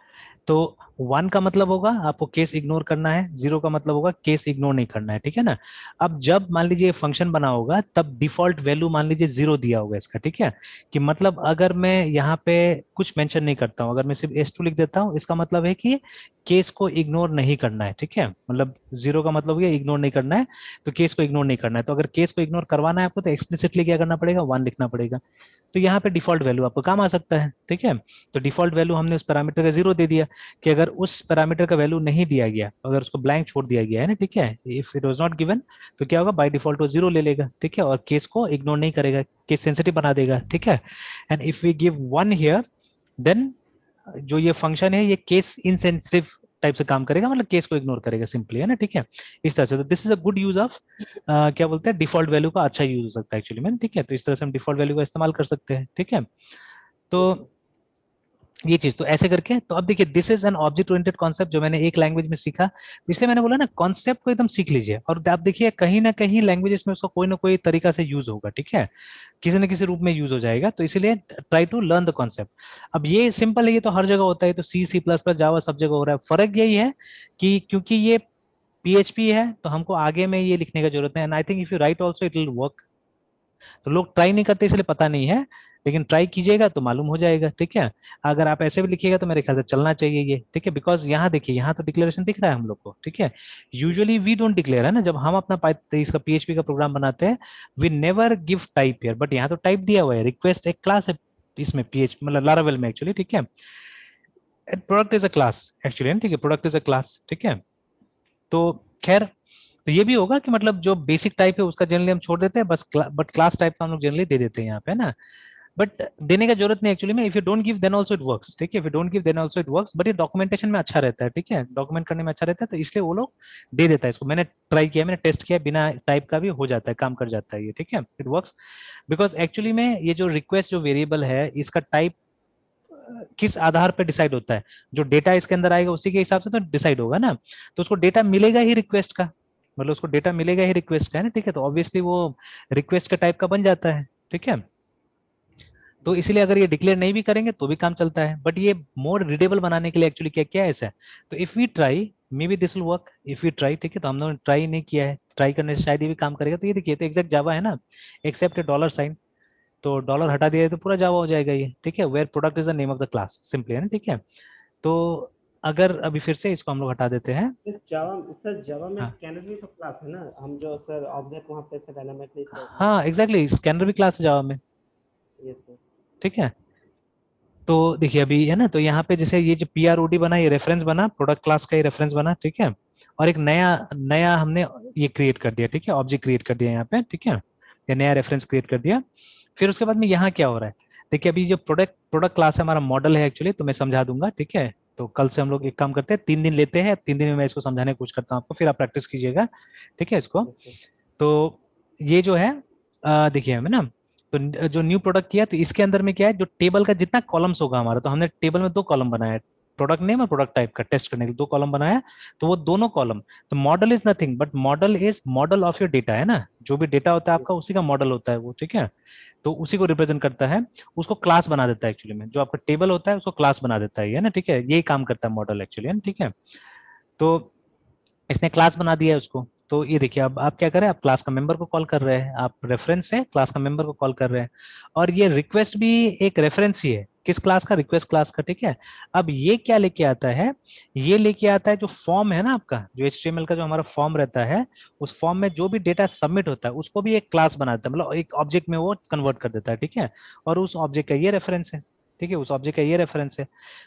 S2: तो वन का मतलब होगा आपको केस इग्नोर करना है, जीरो का मतलब होगा केस इग्नोर नहीं करना है, ठीक है ना। अब जब मान लीजिए फंक्शन बना होगा, तब डिफॉल्ट वैल्यू मान लीजिए जीरो दिया होगा इसका, ठीक है, कि मतलब अगर मैं यहाँ पे कुछ मेंशन नहीं करता हूँ, अगर मैं सिर्फ S2 लिख देता हूँ, इसका मतलब है कि केस को इग्नोर नहीं करना है, ठीक है, मतलब जीरो का मतलब ये इग्नोर नहीं करना है, तो केस को इग्नोर नहीं करना है। तो अगर केस को इग्नोर करवाना है आपको, तो एक्सप्लिसिटली क्या करना पड़ेगा, वन लिखना पड़ेगा। तो यहाँ पे डिफॉल्ट वैल्यू आपको काम आ सकता है, ठीक है। तो डिफॉल्ट वैल्यू हमने उस पैरामीटर का जीरो दे दिया, कि अगर उस पैरामीटर का वैल्यू नहीं दिया गया, अगर उसको ब्लैंक छोड़ दिया गया है ना, ठीक है, if it was not given, तो क्या होगा, बाय डिफॉल्ट वो जीरो ले लेगा, ठीक है, और केस को इग्नोर नहीं करेगा, केस सेंसिटिव बना देगा, ठीक है। And if we give one here, then जो ये फंक्शन है ये केस इनसेंसिटिव टाइप से काम करेगा, मतलब केस को इग्नोर करेगा सिंपली, है ना, ठीक है, इस तरह से। तो this is a good use of, क्या बोलते हैं, डिफॉल्ट वैल्यू का अच्छा यूज हो सकता है एक्चुअली में, ठीक है। तो इस तरह से हम डिफॉल्ट वैल्यू का इस्तेमाल कर सकते हैं, ठीक है। तो ये चीज तो ऐसे करके, तो अब देखिए this is an object oriented concept जो मैंने एक लैंग्वेज में सीखा, तो इसलिए मैंने बोला ना कॉन्सेप्ट को एकदम सीख लीजिए, और आप देखिए कहीं ना कहीं लैंग्वेजेस में उसका कोई ना कोई तरीका से यूज होगा, ठीक है, किसी न किसी रूप में यूज हो जाएगा, तो इसीलिए try to learn the concept. अब ये सिंपल है, ये तो हर जगह होता है, तो C++, जावा सब जगह हो रहा है, फर्क यही है कि क्योंकि ये PHP है, तो हमको आगे में ये लिखने का जरूरत है, and I think if you right also it will work. तो लोग ट्राई नहीं करते इसलिए पता नहीं है, लेकिन ट्राई कीजिएगा तो मालूम हो जाएगा, ठीक है। अगर आप ऐसे भी लिखिएगा तो मेरे ख्याल से चलना चाहिए ये, ठीक है, बिकॉज यहाँ देखिए, यहाँ तो डिक्लेरेशन दिख रहा है हम लोग को, ठीक है। यूजुअली वी डोंट डिक्लेयर, है ना, जब हम अपना इसका PHP का प्रोग्राम बनाते हैं, we never give type here, but यहाँ तो टाइप दिया हुआ है, रिक्वेस्ट एक क्लास है इसमें PHP मतलब लारावेल में एक्चुअली, ठीक है, product is a class actually, ठीक है, प्रोडक्ट इज अ क्लास, ठीक है। तो खैर, तो ये भी होगा कि मतलब जो बेसिक टाइप है उसका जनरली हम छोड़ देते हैं, बस बट क्लास टाइप का हम लोग जनरली दे देते हैं यहाँ पे ना, बट देने का जरूरत नहीं एक्चुअली में, if you don't give then also it works, ठीक है, if you don't give then also it works, but ये डॉक्यूमेंटेशन में अच्छा रहता है, ठीक है, डॉक्यूमेंट करने में अच्छा रहता है, तो इसलिए वो लोग दे देता है इसको। मैंने ट्राई किया, मैंने टेस्ट किया, बिना टाइप का भी हो जाता है, काम कर जाता है ये, ठीक है, इट वर्क्स। बिकॉज एक्चुअली में ये जो रिक्वेस्ट जो वेरिएबल है, इसका टाइप किस आधार पर डिसाइड होता है, जो डेटा इसके अंदर आएगा उसी के हिसाब से तो डिसाइड होगा ना, तो उसको डेटा मिलेगा ही रिक्वेस्ट का, मतलब उसको डेटा मिलेगा ही रिक्वेस्ट का, है ना, ठीक है, तो ऑब्वियसली वो रिक्वेस्ट के टाइप का बन जाता है, ठीक है। तो इसलिए अगर ये डिक्लेयर नहीं भी करेंगे तो भी काम चलता है, बट ये मोर रीडेबल बनाने के लिए एक्चुअली क्या क्या है ऐसा है। तो if we try, may be this will work, if we try, ठीक है, तो हमने ट्राई नहीं किया है, ट्राई करने से शायद ये भी काम करेगा। तो ये देखिए, तो एग्जैक्ट जावा है ना, एक्सेप्ट डॉलर साइन, तो डॉलर हटा दिया तो पूरा जावा हो जाएगा ये, ठीक है, where product is the name of the class, simply, है ना, ठीक है। तो अगर अभी फिर से इसको हम लोग हटा देते हैं,
S1: सर जावा में
S2: हाँ
S1: स्कैनर भी तो क्लास है ना, हम जो सर ऑब्जेक्ट वहाँ पे से डायनामिकली सेट कर
S2: हाँ एग्जैक्टली, स्कैनर भी क्लास है जावा में,
S1: यस सर।
S2: ठीक है। तो देखिए अभी है ना, तो यहाँ पे जैसे ये जो PROD बना, ये रेफरेंस बना, प्रोडक्ट क्लास का ये रेफरेंस बना, ठीक है, और एक नया नया हमने ये क्रिएट कर दिया, ठीक है, ऑब्जेक्ट क्रिएट कर दिया यहाँ पे, ठीक है, ये नया रेफरेंस क्रिएट कर दिया। फिर उसके बाद में यहाँ क्या हो रहा है, देखिए अभी जो प्रोडक्ट प्रोडक्ट क्लास है हमारा मॉडल है एक्चुअली, तो मैं समझा दूंगा, ठीक है। तो कल से हम लोग एक काम करते हैं, 3 दिन लेते हैं, 3 दिन में मैं इसको समझाने की कोशिश करता हूँ आपको, फिर आप प्रैक्टिस कीजिएगा, ठीक है इसको।
S1: Yes sir.
S2: तो ये जो है, देखिए हमें ना, तो जो न्यू प्रोडक्ट किया, तो इसके अंदर में क्या है, जो टेबल का जितना कॉलम्स होगा हमारा, तो हमने टेबल में 2 कॉलम बनाया है, प्रोडक्ट नेम और प्रोडक्ट टाइप का टेस्ट करने के लिए 2 कॉलम बनाया, तो वो दोनों कॉलम, तो model is nothing but model is model of your data, है ना, जो भी डेटा होता है आपका उसी का मॉडल होता है वो, ठीक है। तो उसी को रिप्रेजेंट करता है, उसको क्लास बना देता है एक्चुअली में, जो आपका टेबल होता है उसको क्लास बना देता है, ना, ठीक है, यही काम करता है मॉडल एक्चुअली, है ना, ठीक है। तो इसने क्लास बना दिया है उसको, तो ये देखिए अब आप क्या करें, आप क्लास का मेंबर को कॉल कर रहे हैं, आप रेफरेंस से क्लास का मेंबर को कॉल कर रहे हैं, और ये रिक्वेस्ट भी एक रेफरेंस ही है, किस क्लास का, रिक्वेस्ट क्लास का, ठीक है। अब ये क्या लेके आता है, ये लेके आता है जो फॉर्म है ना आपका, जो HTML का जो हमारा फॉर्म रहता है, उस फॉर्म में जो भी डेटा सबमिट होता है उसको भी एक क्लास बनाता है, मतलब एक ऑब्जेक्ट में वो कन्वर्ट कर देता है, ठीक है। और उस ऑब्जेक्ट का ये रेफरेंस है, ठीक है, उस ऑब्जेक्ट का ये रेफरेंस है।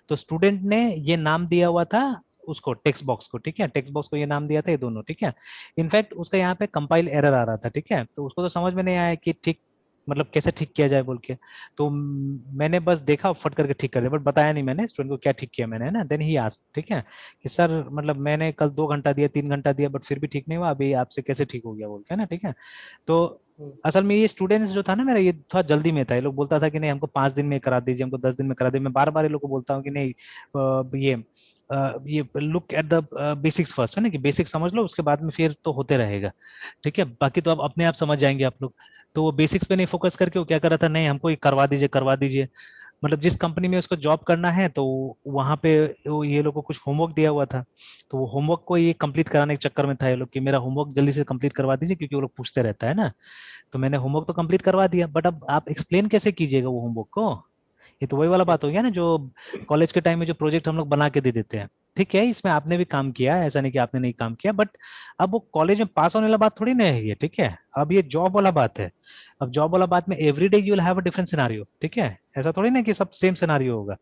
S2: तो स्टूडेंट ने ये नाम दिया हुआ था उसको, टेक्स्ट बॉक्स को, ठीक है, टेक्स्ट बॉक्स को ये नाम दिया था, ये दोनों, ठीक है। इनफैक्ट उसका यहाँ पे कंपाइल एरर आ रहा था, ठीक है, तो उसको तो समझ में नहीं आया कि ठीक, मतलब कैसे ठीक किया जाए बोल के, तो मैंने बस देखा फट करके ठीक कर दिया, बट बताया नहीं मैंने स्टूडेंट को क्या ठीक किया मैंने, है ना। देन ही आस्क्ड, ठीक है, कि सर मतलब मैंने कल 2 घंटा दिया, 3 घंटा दिया, बट फिर भी ठीक नहीं हुआ, अभी आपसे कैसे ठीक हो गया बोल के, है ना, ठीक है। तो असल में ये स्टूडेंट्स जो था ना मेरा, ये थोड़ा जल्दी में था, ये लोग बोलता था कि नहीं हमको 5 दिन में करा दीजिए, हमको 10 दिन में करा दीजिए, मैं बार बार ये लोग को बोलता हूँ कि नहीं, ये look at the basics first, है ना, कि बेसिक समझ लो, उसके बाद में फिर तो होते रहेगा, ठीक है, बाकी तो आप अपने आप समझ जाएंगे आप लोग। तो वो बेसिक्स पे नहीं फोकस करके वो क्या कर रहा था, नहीं हमको ये करवा दीजिए करवा दीजिए, मतलब जिस कंपनी में उसको जॉब करना है तो वहां पे ये लोग को कुछ होमवर्क दिया हुआ था, तो वो होमवर्क को ये कंप्लीट कराने के चक्कर में था ये लोग, कि मेरा होमवर्क जल्दी से कंप्लीट करवा दीजिए, क्योंकि वो लोग पूछते रहता है ना। तो मैंने होमवर्क तो कंप्लीट करवा दिया, बट अब आप एक्सप्लेन कैसे कीजिएगा वो होमवर्क को, ये तो वही वाला बात हो गया ना, जो कॉलेज के टाइम में जो प्रोजेक्ट हम लोग बना के दे देते हैं, ठीक है, इसमें आपने भी काम किया है, ऐसा नहीं कि आपने नहीं काम किया, बट अब वो कॉलेज में पास होने वाला बात थोड़ी ना है ये, ठीक है, अब ये जॉब वाला बात है। अब जॉब वाला बात में every day you will have a different scenario, ठीक है, ऐसा थोड़ी ना कि सब सेम सिनारियो होगा,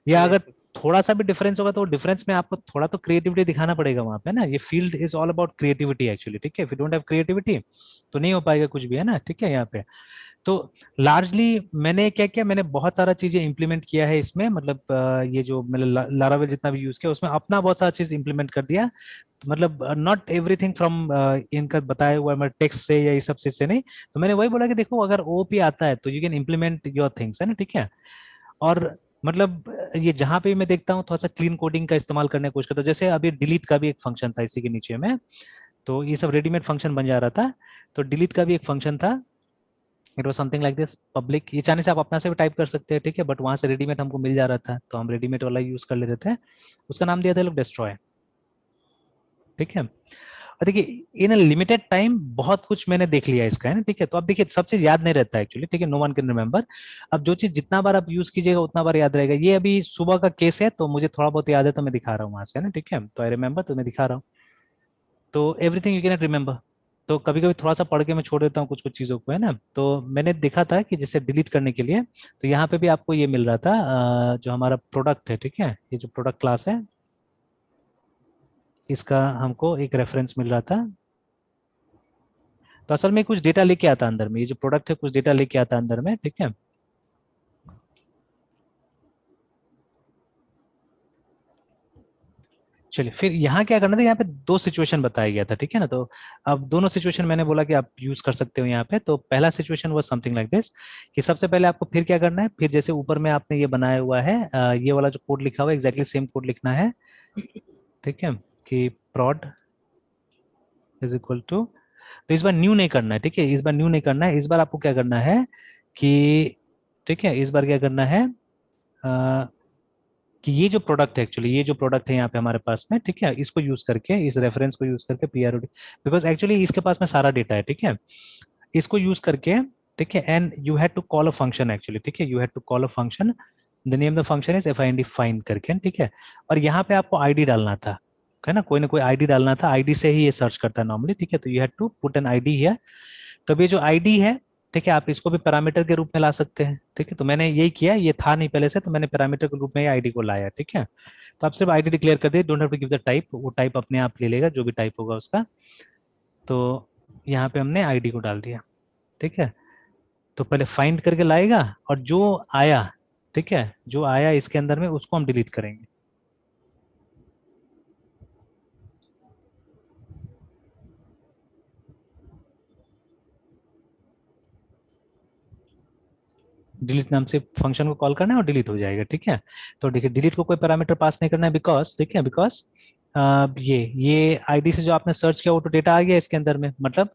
S2: या अगर थोड़ा सा भी डिफरेंस होगा तो डिफरेंस में आपको थोड़ा तो क्रिएटिविटी दिखाना पड़ेगा वहां पे ना, ये field is all about creativity actually, ठीक है, if you don't have creativity तो नहीं हो पाएगा कुछ भी, है ना, ठीक है, यहाँ पे। तो लार्जली मैंने क्या किया, मैंने बहुत सारा चीजें इंप्लीमेंट किया है इसमें, मतलब ये जो मैंने लारावेल जितना भी यूज किया उसमें अपना बहुत सारा चीज इंप्लीमेंट कर दिया, तो मतलब नॉट एवरीथिंग फ्रॉम इनका बताया हुआ मतलब टेक्स्ट से या इस सब से नहीं, तो मैंने वही बोला कि देखो अगर OOP आता है तो you can implement your things, है ना, ठीक है। और मतलब ये जहां पे मैं देखता हूँ थोड़ा सा क्लीन कोडिंग का इस्तेमाल करने की कोशिश करता हूँ, जैसे अभी डिलीट का भी एक फंक्शन था इसी के नीचे में, तो ये सब रेडीमेड फंक्शन बन जा रहा था, तो डिलीट का भी एक फंक्शन था, it was something like this public, ये चाहने से आप अपना से भी टाइप कर सकते हैं, ठीक है, बट वहां से रेडीमेड हमको मिल जा रहा था तो हम रेडीमेड वाला यूज कर लेते थे, उसका नाम दिया था लोग डिस्ट्रॉय, ठीक है। और देखिए इन लिमिटेड टाइम बहुत कुछ मैंने देख लिया इसका, है ना, ठीक है, तो अब देखिए सब चीज याद नहीं रहता एक्चुअली, ठीक है, नो वन कैन रिमेंबर, अब जो चीज जितना बार आप यूज कीजिएगा उतना बार याद रहेगा, ये अभी सुबह का केस है तो मुझे थोड़ा बहुत याद है तो मैं दिखा रहा हूँ वहां से, है ना, ठीक है, तो आई रिमेंबर तो मैं दिखा रहा हूँ, तो एवरीथिंग यू कैन रिमेंबर, तो कभी कभी थोड़ा सा पढ़ के मैं छोड़ देता हूँ कुछ कुछ चीजों को, है ना, तो मैंने देखा था कि जैसे डिलीट करने के लिए, तो यहाँ पे भी आपको ये मिल रहा था, जो हमारा प्रोडक्ट है, ठीक है, ये जो प्रोडक्ट क्लास है इसका हमको एक रेफरेंस मिल रहा था, तो असल में कुछ डेटा लेके आता अंदर में, ये जो प्रोडक्ट है कुछ डेटा लेके आता अंदर में, ठीक है। चलिए फिर यहाँ क्या करना था, यहाँ पे 2 सिचुएशन बताया गया था, ठीक है ना, तो अब दोनों सिचुएशन मैंने बोला कि आप यूज कर सकते हो यहाँ पे, तो पहला सिचुएशन वो समथिंग लाइक दिस, कि सबसे पहले आपको फिर क्या करना है, फिर जैसे ऊपर में आपने ये बनाया हुआ है, ये वाला जो कोड लिखा हुआ है एग्जैक्टली सेम कोड लिखना है, ठीक है, कि prod इज इक्वल टू, तो इस बार न्यू नहीं करना है, ठीक है, इस बार न्यू नहीं करना है, इस बार आपको क्या करना है कि, ठीक है, इस बार क्या करना है, कि ये जो प्रोडक्ट है एक्चुअली, ये जो प्रोडक्ट है यहाँ पे हमारे पास में, ठीक है, इसको यूज करके, इस रेफरेंस को यूज करके PROD, बिकॉज एक्चुअली इसके पास में सारा डेटा है, ठीक है, इसको यूज करके, ठीक है, and you had to call a function actually, ठीक है, you had to call a function, the name the function is find find करके, ठीक है, और यहाँ पे आपको आईडी डालना था, है ना कोई आईडी डालना था, आईडी से ही ये सर्च करता है नॉर्मली, ठीक है, तो you had to put an ID here, तब ये जो आईडी है, ठीक है, आप इसको भी पैरामीटर के रूप में ला सकते हैं, ठीक है, तो मैंने यही किया, ये था नहीं पहले से, तो मैंने पैरामीटर के रूप में आईडी को लाया, ठीक है, तो आप सिर्फ आईडी डिक्लेयर कर दिए, don't have to give the type, वो टाइप अपने आप ले लेगा जो भी टाइप होगा उसका, तो यहाँ पे हमने आईडी को डाल दिया, ठीक है, तो पहले फाइंड करके लाएगा, और जो आया, ठीक है, जो आया इसके अंदर में उसको हम डिलीट करेंगे, डिलीट नाम से फंक्शन को कॉल करना है और डिलीट हो जाएगा, ठीक है। तो देखिए डिलीट को कोई पैरामीटर पास नहीं करना है, बिकॉज ठीक है, बिकॉज ये आईडी से जो आपने सर्च किया वो तो डेटा आ गया इसके अंदर में, मतलब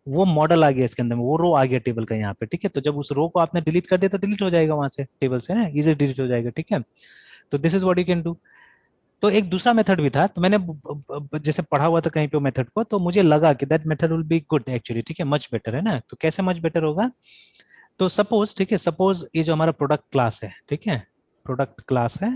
S2: वो मॉडल आ गया इसके अंदर में, वो रो आ गया टेबल का यहाँ पे, ठीक है। तो जब उस रो को आपने डिलीट कर दिया तो डिलीट हो जाएगा वहां से टेबल से ना, इजी डिलीट हो जाएगा, ठीक है। तो this is what you can do. तो एक दूसरा मेथड भी था, तो मैंने जैसे पढ़ा हुआ था कहीं पे मेथड को, तो मुझे लगा कि that method will be good actually, ठीक है, मच बेटर है ना। तो कैसे मच बेटर होगा, तो सपोज ठीक है, सपोज ये जो हमारा प्रोडक्ट क्लास है, ठीक है, प्रोडक्ट क्लास है,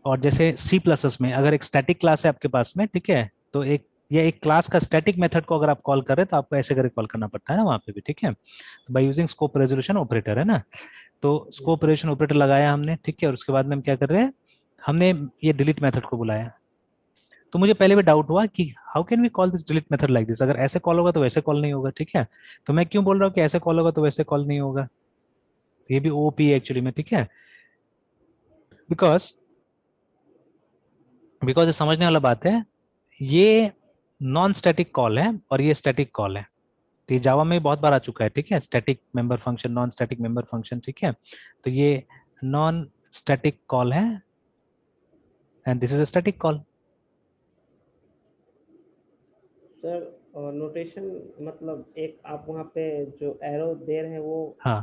S2: और जैसे सी प्लस एस में अगर एक स्टैटिक क्लास है आपके पास में, ठीक है, तो एक या एक क्लास का स्टैटिक मेथड को अगर आप कॉल कर रहे हैं तो आपको ऐसे करके कॉल करना पड़ता है ना वहां पे भी, ठीक है। तो by using scope resolution operator है ना, तो स्कोप रेजोल्यूशन ऑपरेटर लगाया हमने, ठीक है, और उसके बाद में हम क्या कर रहे हैं, हमने ये डिलीट मेथड को बुलाया। तो मुझे पहले भी डाउट हुआ कि how can we call this delete method like this, अगर ऐसे कॉल होगा तो वैसे कॉल नहीं होगा, ठीक है। तो मैं क्यों बोल रहा हूँ कि ऐसे कॉल होगा तो वैसे कॉल नहीं होगा, तो ये भी ओपी एक्चुअली में, ठीक है। बिकॉज बिकॉज ये समझने वाला बात है, ये नॉन स्टैटिक कॉल है और ये स्टैटिक कॉल है। तो ये जावा में बहुत बार आ चुका है, ठीक है, static member function, non static member function, ठीक है। तो ये नॉन स्टैटिक कॉल है and this is a static call.
S1: Sir और नोटेशन मतलब एक आप वहाँ पे जो एरो दे रहे हैं वो
S2: हाँ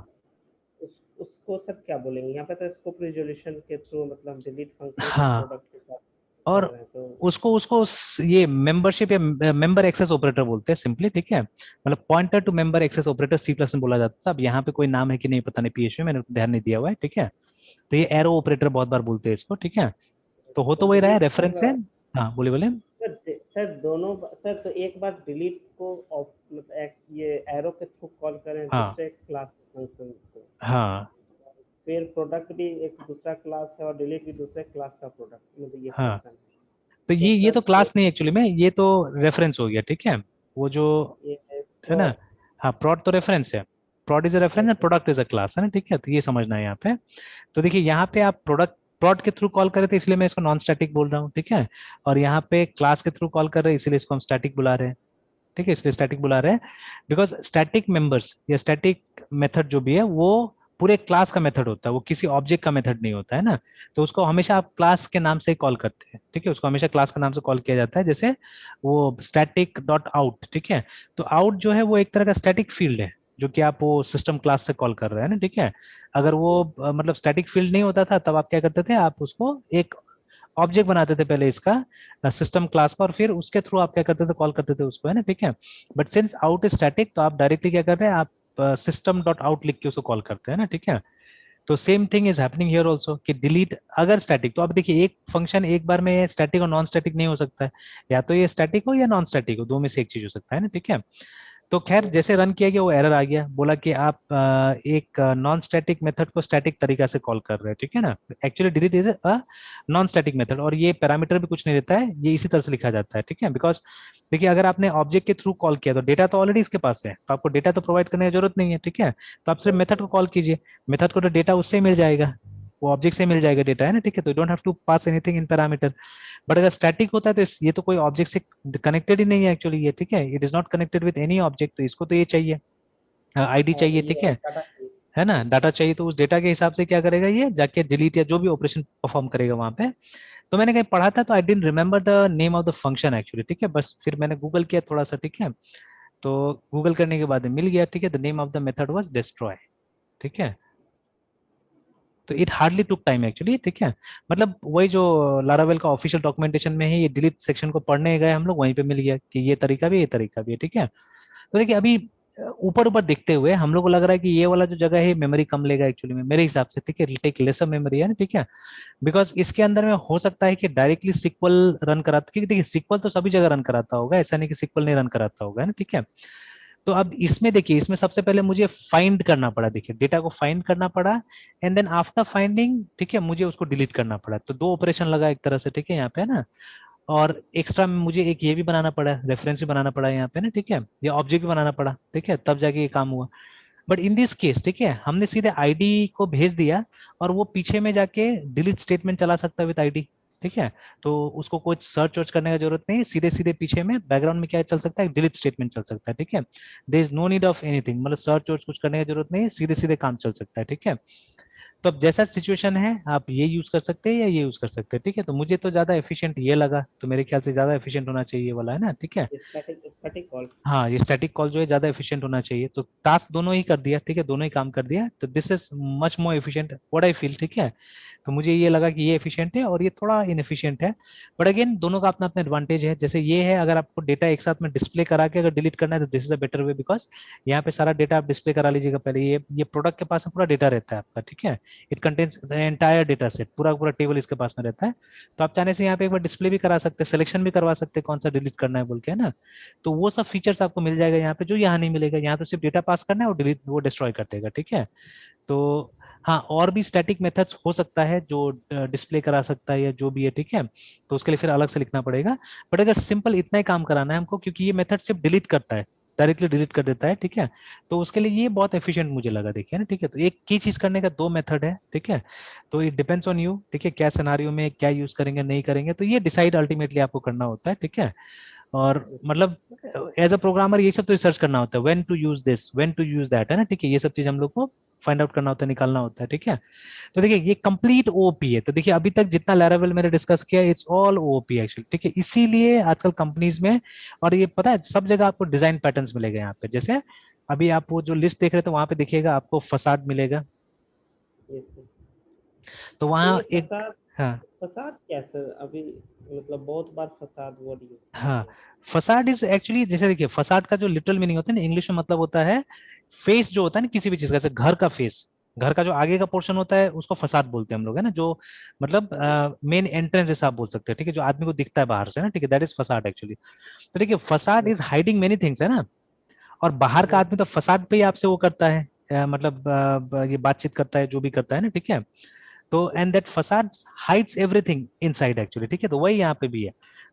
S1: उसको सर क्या बोलेंगे? यहाँ पे तो स्कोप रिजोल्यूशन के थ्रू मतलब डिलीट फंक्शन को
S2: हाँ,
S1: प्रोडक्ट के साथ कर
S2: और
S1: रहे हैं तो
S2: उसको ये मेंबरशिप या मेंबर एक्सेस ऑपरेटर बोलते हैं सिंपली, ठीक है, मतलब pointer to member access operator C plus में बोला जाता था। अब यहाँ पे कोई नाम है कि नहीं पता नहीं, पीएचपी में मैंने ध्यान नहीं दिया हुआ है, ठीक है। तो ये एरो ऑपरेटर बहुत बार बोलते हैं इसको, ठीक है। तो हो तो वही रहा है,
S1: डिलीट
S2: रेफरेंस है।
S1: सर
S2: हाँ बोले बोले।
S1: सर सर तो एक बार डिलीट को मतलब ये एरो के थ्रू कॉल करें
S2: हाँ
S1: दूसरे क्लास फंक्शन को,
S2: हाँ
S1: फिर प्रोडक्ट भी एक दूसरा क्लास है और डिलीट भी दूसरे क्लास का प्रोडक्ट मतलब ये
S2: हाँ,
S1: फंक्शन है।
S2: तो
S1: तो
S2: ये तो
S1: सर
S2: क्लास नहीं एक्चुअली में, ये तो रेफरेंस हो गया, ठीक है, वो जो
S1: ये
S2: है ना।
S1: प्रोड
S2: हाँ प्रोड तो रेफरेंस है, prod is a reference and
S1: yes
S2: product is a class है ना, ठीक है। तो ये समझना है यहाँ पे। तो देखिए यहाँ पे आप प्रोडक्ट प्रोड के थ्रू कॉल कर रहे थे इसलिए मैं इसको नॉन स्टैटिक बोल रहा हूँ, ठीक है। और यहाँ पे क्लास के थ्रू कॉल कर रहे हैं इसीलिए इसको हम स्टैटिक बुला रहे हैं, ठीक है, इसलिए स्टैटिक बुला रहे हैं। बिकॉज स्टैटिक मेंबर्स या स्टैटिक मेथड जो भी है वो पूरे क्लास का मेथड होता है, वो किसी ऑब्जेक्ट का मेथड नहीं होता है ना। तो उसको हमेशा आप क्लास के नाम से ही कॉल करते हैं, ठीक है, उसको हमेशा क्लास के नाम से कॉल किया जाता है, जैसे वो स्टैटिक डॉट आउट, ठीक है। तो आउट जो है वो एक तरह का स्टैटिक फील्ड है जो कि आप वो सिस्टम क्लास से कॉल कर रहे हैं ना, ठीक है। अगर वो मतलब स्टैटिक फील्ड नहीं होता था तब आप क्या करते थे, आप उसको एक ऑब्जेक्ट बनाते थे पहले इसका सिस्टम क्लास का, और फिर उसके थ्रू आप क्या करते थे, कॉल करते थे उसको, है ना, ठीक है। But since out is static तो आप डायरेक्टली क्या कर रहे हैं, आप सिस्टम डॉट आउट लिख के उसको कॉल करते हैं ना, ठीक है। तो same thing is happening here also कि डिलीट अगर स्टैटिक, तो अब देखिए एक फंक्शन एक बार में स्टैटिक और नॉन स्टैटिक नहीं हो सकता है, या तो ये स्टैटिक हो या नॉन स्टैटिक हो, दो में से एक चीज हो सकता है ना, ठीक है। तो खैर जैसे रन किया गया वो एरर आ गया, बोला कि आप एक नॉन स्टैटिक मेथड को स्टैटिक तरीका से कॉल कर रहे हैं, ठीक है ना। Actually delete is a non static method, और ये पैरामीटर भी कुछ नहीं रहता है, ये इसी तरह से लिखा जाता है, ठीक है। बिकॉज देखिए अगर आपने ऑब्जेक्ट के थ्रू कॉल किया तो डेटा तो ऑलरेडी इसके पास है, तो आपको डेटा तो प्रोवाइड करने की जरूरत नहीं है, ठीक है। तो आप सिर्फ मेथड को कॉल कीजिए, मेथड को तो डेटा उससे मिल जाएगा, वो ऑब्जेक्ट से मिल जाएगा डेटा, है ना, ठीक है। तो don't have to pass anything in parameter. But अगर स्टैटिक होता है तो ये तो कोई ऑब्जेक्ट से कनेक्टेड ही नहीं है एक्चुअली, ये ठीक है, it is not connected with any object, तो इसको तो ये चाहिए, आईडी
S1: और
S2: चाहिए,
S1: ये
S2: ठीक है
S1: डाटा
S2: है ना, डाटा चाहिए। तो उस डेटा के हिसाब से क्या करेगा, ये जाके डिलीट या जो भी ऑपरेशन परफॉर्म करेगा वहां पे। तो मैंने कहीं पढ़ा था, तो I don't remember the name of the function actually, ठीक है, बस फिर मैंने गूगल किया थोड़ा सा, ठीक है। तो गूगल करने के बाद मिल गया, ठीक है, the name of the method was destroy, ठीक है। तो it hardly took time actually, ठीक है, मतलब वही जो लारावेल का ऑफिशियल डॉक्यूमेंटेशन में ही ये डिलीट सेक्शन को पढ़ने गए हम लोग, वहीं पे मिल गया कि ये तरीका भी, ये तरीका भी है, ठीक है। तो देखिए अभी ऊपर ऊपर देखते हुए हम लोग को लग रहा है कि ये वाला जो जगह है मेमोरी कम लेगा एक्चुअली में, मेरे हिसाब से, ठीक है, टेक लेसर मेमोरी है ना, ठीक है। बिकॉज इसके अंदर में हो सकता है कि डायरेक्टली सिक्वल रन कराता, क्योंकि देखिए सिक्वल तो सभी जगह रन कराता होगा, ऐसा नहीं कि सिक्वल नहीं रन कराता होगा, है ना, ठीक है। तो अब इसमें देखिए, इसमें सबसे पहले मुझे फाइंड करना पड़ा, देखिए डेटा को फाइंड करना पड़ा, एंड देन आफ्टर फाइंडिंग, ठीक है, मुझे उसको डिलीट करना पड़ा। तो दो ऑपरेशन लगा एक तरह से, ठीक है, यहाँ पे है ना। और एक्स्ट्रा में मुझे एक ये भी बनाना पड़ा, रेफरेंस भी बनाना पड़ा यहाँ पे ना, ठीक है, या ऑब्जेक्ट भी बनाना पड़ा, ठीक है, तब जाके ये काम हुआ। बट इन दिस केस, ठीक है, हमने सीधे आईडी को भेज दिया और वो पीछे में जाके डिलीट स्टेटमेंट चला सकता है विद आईडी, ठीक है। तो उसको कुछ सर्च वर्च करने का जरूरत नहीं, सीधे सीधे पीछे में बैकग्राउंड में क्या चल सकता है, डिलीट स्टेटमेंट चल सकता है, ठीक है। There is no need of anything, मतलब सर्च वर्च कुछ करने की जरूरत नहीं, सीधे सीधे काम चल सकता है, ठीक है। तो अब जैसा सिचुएशन है आप ये यूज कर सकते हैं या ये यूज कर सकते हैं, ठीक है। तो मुझे तो ज्यादा एफिशिएंट ये लगा, तो मेरे ख्याल से ज्यादा एफिशिएंट होना चाहिए ये वाला, है ना, ठीक है।
S1: Static static call.
S2: हाँ, ये स्टैटिक कॉल जो है ज्यादा एफिशिएंट होना चाहिए, तो टास्क दोनों ही कर दिया, ठीक है, दोनों ही काम कर दिया, तो this is much more efficient what I feel, ठीक है। तो मुझे ये लगा कि ये एफिशिएंट है और ये थोड़ा इनएफिशिएंट है, बट अगेन दोनों का अपना अपना एडवांटेज है। जैसे ये है, अगर आपको डेटा एक साथ में डिस्प्ले करा के अगर डिलीट करना है तो this is a better way, because यहाँ पे सारा डेटा आप डिस्प्ले करा लीजिएगा पहले, ये प्रोडक्ट के पास में पूरा डेटा रहता है आपका, ठीक है। It contains the entire data set, पूरा पूरा टेबल इसके पास में रहता है। तो आप चाहने से यहाँ पे एक बार डिस्प्ले भी करा सकते हैं, सिलेक्शन भी करवा सकते हैं कौन सा डिलीट करना है बोल के, है ना। तो वो सब फीचर्स आपको मिल जाएगा यहाँ पे, जो यहाँ नहीं मिलेगा। यहाँ तो सिर्फ डेटा पास करना है और डिलीट वो डिस्ट्रॉय कर देगा, ठीक है। तो हाँ, और भी स्टैटिक मेथड्स हो सकता है जो डिस्प्ले करा सकता है या जो भी है, ठीक है। तो उसके लिए फिर अलग से लिखना पड़ेगा, बट अगर सिंपल इतना ही काम कराना है हमको, क्योंकि ये मेथड सिर्फ डिलीट करता है, डायरेक्टली डिलीट कर देता है, ठीक है। तो उसके लिए ये बहुत एफिशिएंट मुझे लगा, देखिए ना, ठीक है। तो एक की चीज करने का दो मेथड है, ठीक है। तो इट डिपेंड्स ऑन यू, ठीक है, क्या सिनारियो में क्या यूज करेंगे नहीं करेंगे, तो ये डिसाइड अल्टीमेटली आपको करना होता है, ठीक है। और मतलब एज अ प्रोग्रामर ये सब तो रिसर्च करना होता है, when to use this, when to use that, है ना, ठीक है। ये सब चीज हम लोग को फाइंड आउट करना होता है, निकालना होता है, ठीक है। तो देखिए ये कंप्लीट ओपी है। तो देखिए अभी तक जितना लैरावेल मैंने डिस्कस किया, इट्स ऑल ओपी एक्चुअली, ठीक है। इसीलिए आजकल कंपनीज में, और ये पता है सब जगह आपको डिजाइन पैटर्न्स मिलेगा यहाँ पे। जैसे अभी आप वो जो लिस्ट देख रहे थे वहां पे देखिएगा आपको फसाड मिलेगा,
S1: यस।
S2: तो
S1: तो
S2: वहाँ
S1: ये
S2: एक,
S1: फसाद,
S2: हाँ
S1: फसाद कैसे अभी, मतलब बहुत बार फसाद वर्ड यूज किया
S2: हाँ,
S1: गया।
S2: फसाड इज एक्चुअली, जैसे देखिए फसाड का जो लिटरल मीनिंग होता है ना इंग्लिश में, मतलब होता है फेस जो होता है ना किसी भी चीज का, जैसे घर का फेस, घर का जो आगे का पोर्शन होता है उसको फसाद बोलते हैं हम लोग, है ना, जो मतलब मेन एंट्रेंस जैसा आप बोल सकते हैं, ठीक है, जो आदमी को दिखता है बाहर से ना, ठीक है, दैट इज फसाड एक्चुअली। तो देखिए facade is hiding many things, है ना। और बाहर का आदमी तो फसाड पे ही आपसे वो करता है, मतलब ये बातचीत करता है, जो भी करता है ना, ठीक है। तो and that facade hides everything inside actually, ठीक है। तो वही यहाँ पे भी है,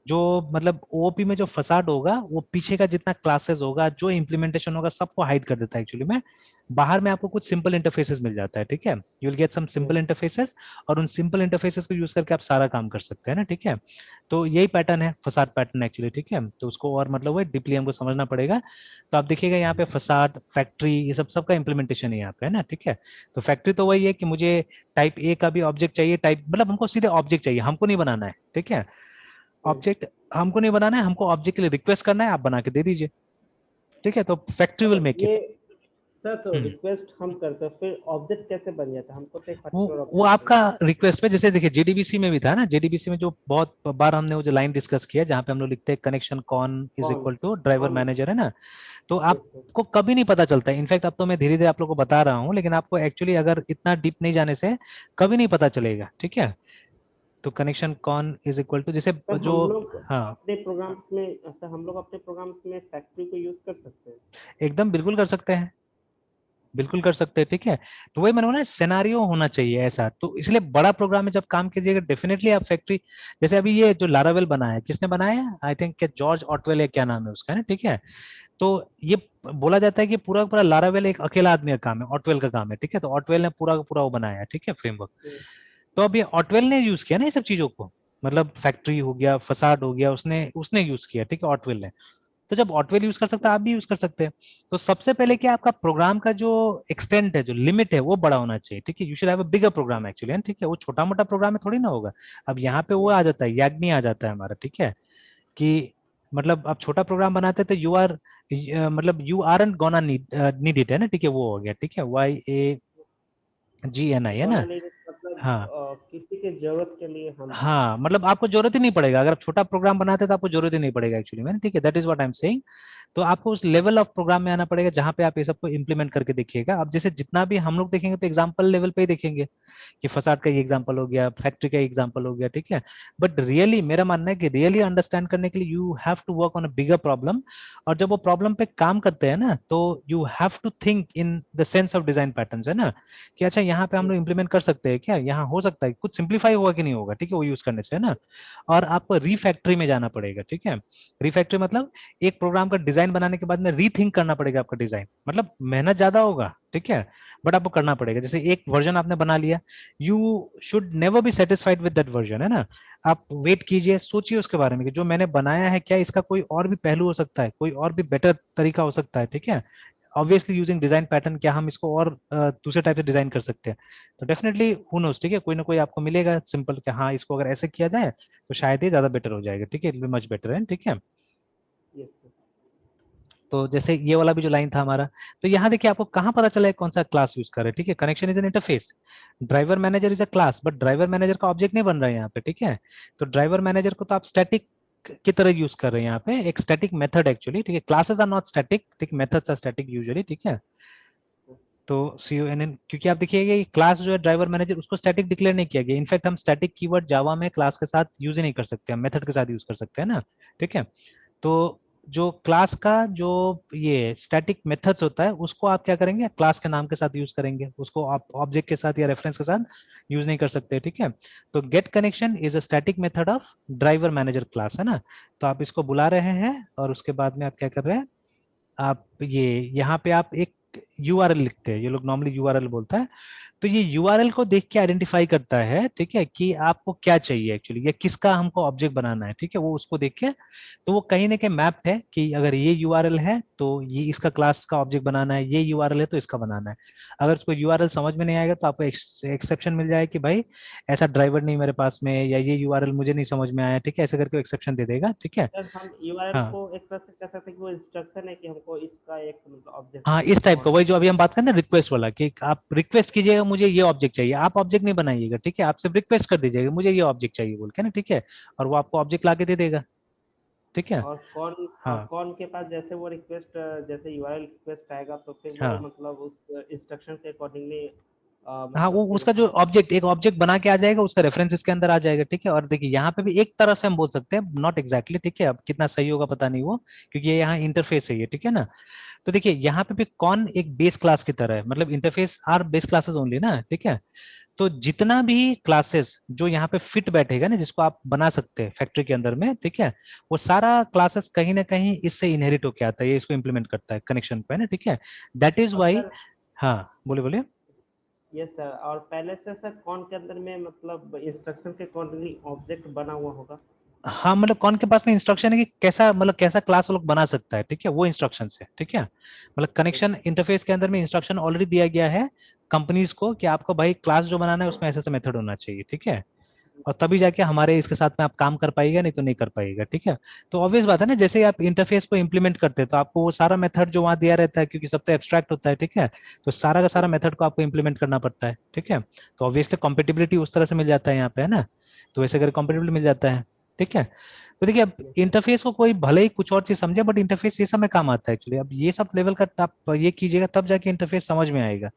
S2: जो मतलब ओओपी में जो फसाड होगा वो पीछे का जितना क्लासेस होगा, जो इम्प्लीमेंटेशन होगा, सबको हाइड कर देता है एक्चुअली में। बाहर में आपको कुछ सिंपल इंटरफेसेस मिल जाता है, ठीक है, you will get some simple interfaces, और उन सिंपल इंटरफेसेस को यूज करके आप सारा काम कर सकते हैं ना, ठीक है। तो यही पैटर्न है फसाड पैटर्न एक्चुअली, ठीक है। तो उसको और मतलब वो डीपली हमको समझना पड़ेगा। तो आप देखिएगा यहाँ पे फसाड, फैक्ट्री, ये सब सबका इंप्लीमेंटेशन है यहाँ पे, है ना, ठीक है। तो फैक्ट्री तो वही है कि मुझे टाइप ए का भी ऑब्जेक्ट चाहिए, टाइप मतलब हमको सीधे ऑब्जेक्ट चाहिए, हमको नहीं बनाना है, ठीक है। ऑब्जेक्ट हमको नहीं बनाना है, हमको ऑब्जेक्ट के लिए रिक्वेस्ट करना है, आप बना के दे दीजिए, ठीक है। तो फैक्ट्री विल
S1: तो
S2: मेक
S1: ये
S2: इट।
S1: सर, तो रिक्वेस्ट हम करते हैं फिर ऑब्जेक्ट कैसे बन जाता है, हमको तो एक पर्टिकुलर
S2: वो
S1: ऑब्जेक्ट
S2: आपका
S1: चाहिए।
S2: रिक्वेस्ट पे, जैसे देखिए जेडीबीसी में भी था ना, जेडीबीसी में जो बहुत बार हमने वो जो लाइन डिस्कस किया जहां पे हम लोग लिखते हैं कनेक्शन कॉन इज
S1: कौन
S2: इक्वल टू ड्राइवर
S1: कौन
S2: मैनेजर, है ना। तो
S1: यस सर।
S2: आपको कभी नहीं पता चलता है, इनफैक्ट अब तो मैं धीरे धीरे आप लोग को बता रहा हूँ, लेकिन आपको एक्चुअली अगर इतना डीप नहीं जाने से कभी नहीं पता चलेगा, ठीक है। तो connection con is equal to जैसे
S1: सर
S2: जो,
S1: हम लोग
S2: हाँ
S1: अपने प्रोग्राम्स में, सर हम लोग अपने प्रोग्राम्स में फैक्ट्री को यूज कर सकते हैं।
S2: एकदम बिल्कुल कर सकते हैं, बिल्कुल कर सकते हैं, ठीक है। तो वही मैंने बोला सिनारियो होना चाहिए ऐसा, तो इसलिए बड़ा प्रोग्राम में जब काम कीजिएगा डेफिनेटली आप फैक्ट्री, जैसे अभी ये जो लारावेल बनाया है किसने बनाया है, आई थिंक जॉर्ज ऑटवेल या क्या नाम है उसका, है ना, ठीक है। तो ये बोला जाता है कि पूरा पूरा लारावेल एक अकेला आदमी का काम है, ऑटवेल का काम है, ठीक है। तो ऑटवेल ने पूरा का पूरा वो बनाया है, ठीक है, फ्रेमवर्क। तो अब ये ऑटवेल ने यूज किया ना ये सब चीजों को, मतलब फैक्ट्री हो गया, फसाड हो गया, उसने उसने यूज किया, ठीक है, ऑटवेल ने। तो जब ऑटवेल यूज कर सकता है आप भी यूज कर सकते हैं। तो सबसे पहले क्या आपका प्रोग्राम का जो एक्सटेंट है, जो लिमिट है, वो बड़ा होना चाहिए, ठीक है। You should have a bigger program actually, ठीक है। वो छोटा मोटा प्रोग्राम में थोड़ी ना होगा। अब यहाँ पे वो आ जाता है, याग्नि आ जाता है हमारा, ठीक है, कि मतलब आप छोटा प्रोग्राम बनाते तो यू आर, मतलब you are and gonna need it, है ना, ठीक है, वो हो गया, ठीक है, YAGNI, है
S1: गोना
S2: ना।
S1: नहीं, मतलब
S2: हाँ
S1: किसी के जरूरत के लिए हम।
S2: हाँ, मतलब आपको जरूरत ही नहीं पड़ेगा, अगर आप छोटा प्रोग्राम बनाते तो आपको जरूरत ही नहीं पड़ेगा एक्चुअली में, ठीक है, that is what I am saying. तो आपको उस लेवल ऑफ प्रोग्राम में आना पड़ेगा जहां पे आप ये सबको इंप्लीमेंट करके देखिएगा। अब जैसे जितना भी हम लोग देखेंगे तो एग्जाम्पल लेवल पे ही देखेंगे, कि फसाद का ये एग्जांपल हो गया, फैक्ट्री का एग्जांपल हो गया, ठीक है। बट रियली मेरा मानना है कि रियली अंडरस्टैंड करने के लिए you have to work on a bigger problem. और जब वो प्रॉब्लम पे काम करते हैं ना, तो you have to think in the sense of design patterns, है ना, कि अच्छा यहाँ पे हम लोग इंप्लीमेंट कर सकते हैं क्या, यहाँ हो सकता है कुछ सिंप्लीफाई होगा कि नहीं होगा, ठीक है, वो यूज करने से, है ना। और आपको रिफैक्ट्री में जाना पड़ेगा, ठीक है। रिफैक्ट्री मतलब एक प्रोग्राम का डिजाइन डिजाइन बनाने के बाद में रीथिंक करना पड़ेगा आपका डिजाइन, मतलब मेहनत ज्यादा होगा, ठीक है, बट आपको करना पड़ेगा। जैसे एक वर्जन आपने बना लिया, you should never be satisfied with that version, है ना। आप वेट कीजिए, सोचिए उसके बारे में कि जो मैंने बनाया है क्या इसका कोई और भी पहलू हो सकता है, कोई और भी बेटर तरीका हो सकता है, ठीक है। ऑब्वियसली यूजिंग डिजाइन पैटर्न, क्या हम इसको और दूसरे टाइप से डिजाइन कर सकते हैं, तो डेफिनेटली हु नोस, ठीक है, कोई ना कोई आपको मिलेगा सिंपल कि हाँ इसको अगर ऐसे किया जाए तो शायद ये ज्यादा बेटर हो जाएगा, ठीक है, it will be much better है, ठीक है।
S1: Yes sir.
S2: तो जैसे ये वाला भी जो लाइन था हमारा, तो यहाँ देखिए आपको कहाँ पता चला है कौन सा क्लास यूज कर रहे हैं, ठीक है। Connection is an interface, driver manager is a class, but driver manager का ऑब्जेक्ट नहीं बन रहा है यहाँ पे, ठीक है। तो ड्राइवर मैनेजर को तो आप स्टैटिक की तरह यूज कर रहे हैं यहाँ पे, एक स्टैटिक मेथड एक्चुअली, ठीक है। क्लासेस आर नॉट स्टैटिक, ठीक, मेथड्स आर स्टैटिक यूजुअली, ठीक है। तो CONN, क्योंकि आप देखिएगा ये क्लास जो है ड्राइवर मैनेजर, उसको स्टैटिक डिक्लेयर नहीं किया गया। इनफैक्ट हम स्टैटिक कीवर्ड जावा में क्लास के साथ यूज ही नहीं कर सकते, हम मेथड के साथ यूज कर सकते हैं ना, ठीक है। तो जो क्लास का जो ये स्टैटिक मेथड्स होता है उसको आप क्या करेंगे, क्लास के नाम के साथ यूज करेंगे, उसको आप ऑब्जेक्ट के साथ या रेफरेंस के साथ यूज नहीं कर सकते, ठीक है। तो get connection is a static method of driver manager class, है ना। तो आप इसको बुला रहे हैं और उसके बाद में आप क्या कर रहे हैं, आप ये यहाँ पे आप एक URL लिखते हैं, ये लोग नॉर्मली URL बोलता है। तो ये URL को देख के आइडेंटिफाई करता है, ठीक है, कि आपको क्या चाहिए एक्चुअली, या किसका हमको ऑब्जेक्ट बनाना है, ठीक है, वो उसको देख के, तो वो कहीं ना कहीं मैप्ड है कि अगर ये URL है तो ये इसका क्लास का ऑब्जेक्ट बनाना है, ये URL है तो इसका बनाना है। अगर उसको URL समझ में नहीं आएगा तो आपको एक्सेप्शन मिल जाए कि भाई ऐसा ड्राइवर नहीं मेरे पास में, या ये URL मुझे नहीं समझ में आया, ठीक है, ऐसे करके एक्सेप्शन दे देगा, ठीक है।
S1: सर हम यूआरएल
S2: हाँ
S1: को एक तरह से कह सकते हैं कि वो इंस्ट्रक्शन है कि हमको इसका एक मतलब ऑब्जेक्ट
S2: हाँ,
S1: चाहिए
S2: इस टाइप का,
S1: कौन।
S2: वही जो अभी हम बात करें ना रिक्वेस्ट वाला, कि आप रिक्वेस्ट कीजिएगा मुझे ये ऑब्जेक्ट चाहिए, आप ऑब्जेक्ट नहीं बनाइएगा, ठीक है, आप सिर्फ रिक्वेस्ट कर दीजिएगा मुझे ये ऑब्जेक्ट चाहिए बोल के ना, ठीक है, और वो आपको ऑब्जेक्ट ला के दे देगा, ठीक है।
S1: और
S2: हाँ
S1: कौन के पास जैसे वो रिक्वेस्ट जैसे यूआरएल रिक्वेस्ट आएगा तो फिर वो
S2: हाँ
S1: मतलब उस इंस्ट्रक्शन के अकॉर्डिंगली
S2: हाँ,
S1: मतलब
S2: वो
S1: फिर
S2: उसका जो ऑब्जेक्ट, एक ऑब्जेक्ट बना के आ जाएगा, उसका रेफरेंस इसके अंदर आ जाएगा, ठीक है। और देखिए यहाँ पे भी एक तरह से हम बोल सकते हैं, नॉट एग्जैक्टली, ठीक है, अब कितना सही होगा पता नहीं वो, क्योंकि ये यहाँ इंटरफेस है ये, ठीक है ना। तो देखिए यहाँ पे भी कौन एक बेस क्लास की तरह है, मतलब interface are base classes only ना, ठीक है। तो जितना भी क्लासेस जो यहाँ पे फिट बैठेगा ना, जिसको आप बना सकते हैं फैक्ट्री के अंदर में, ठीक है, वो सारा क्लासेस कहीं ना कहीं इससे इनहेरिट होके आता है, ये इसको इंप्लीमेंट करता है कनेक्शन पे ना, ठीक है। दैट इज
S1: और
S2: वाई।
S1: सर
S2: हाँ बोले बोले।
S1: ये सर और पहले से सर कौन के अंदर में मतलब इंस्ट्रक्शन के अकॉर्डिंगली ऑब्जेक्ट बना हुआ होगा।
S2: हाँ मतलब कौन के पास में इंस्ट्रक्शन है कि कैसा, मतलब कैसा क्लास वो लोग बना सकता है, ठीक है, वो इंस्ट्रक्शन है, ठीक है। मतलब कनेक्शन इंटरफेस के अंदर में इंस्ट्रक्शन ऑलरेडी दिया गया है कंपनीज को कि आपको भाई क्लास जो बनाना है उसमें ऐसा ऐसा मेथड होना चाहिए, ठीक है। और तभी जाके हमारे इसके साथ में आप काम कर पाएगा, नहीं तो नहीं कर पाएगा, ठीक है। तो ऑब्वियस बात है ना, जैसे ही आप इंटरफेस को इंप्लीमेंट करते हैं तो आपको वो सारा मेथड जो वहां दिया रहता है, क्योंकि सब तो एब्स्ट्रैक्ट होता है, ठीक है, तो सारा का सारा मेथड को आपको इंप्लीमेंट करना पड़ता है, ठीक है। तो ऑब्वियसली कॉम्पेटिबिलिटी उस तरह से मिल जाता है यहाँ पे, है ना। तो वैसे अगर कॉम्पेटिबिलिटी मिल जाता है, ठीक है। तो देखिए अब इंटरफेस को कोई भले ही कुछ और चीज समझे, बट इंटरफेस ये सब में काम आता है एक्चुअली। अब ये सब लेवल का आप ये कीजिएगा तब जाके इंटरफेस समझ में आएगा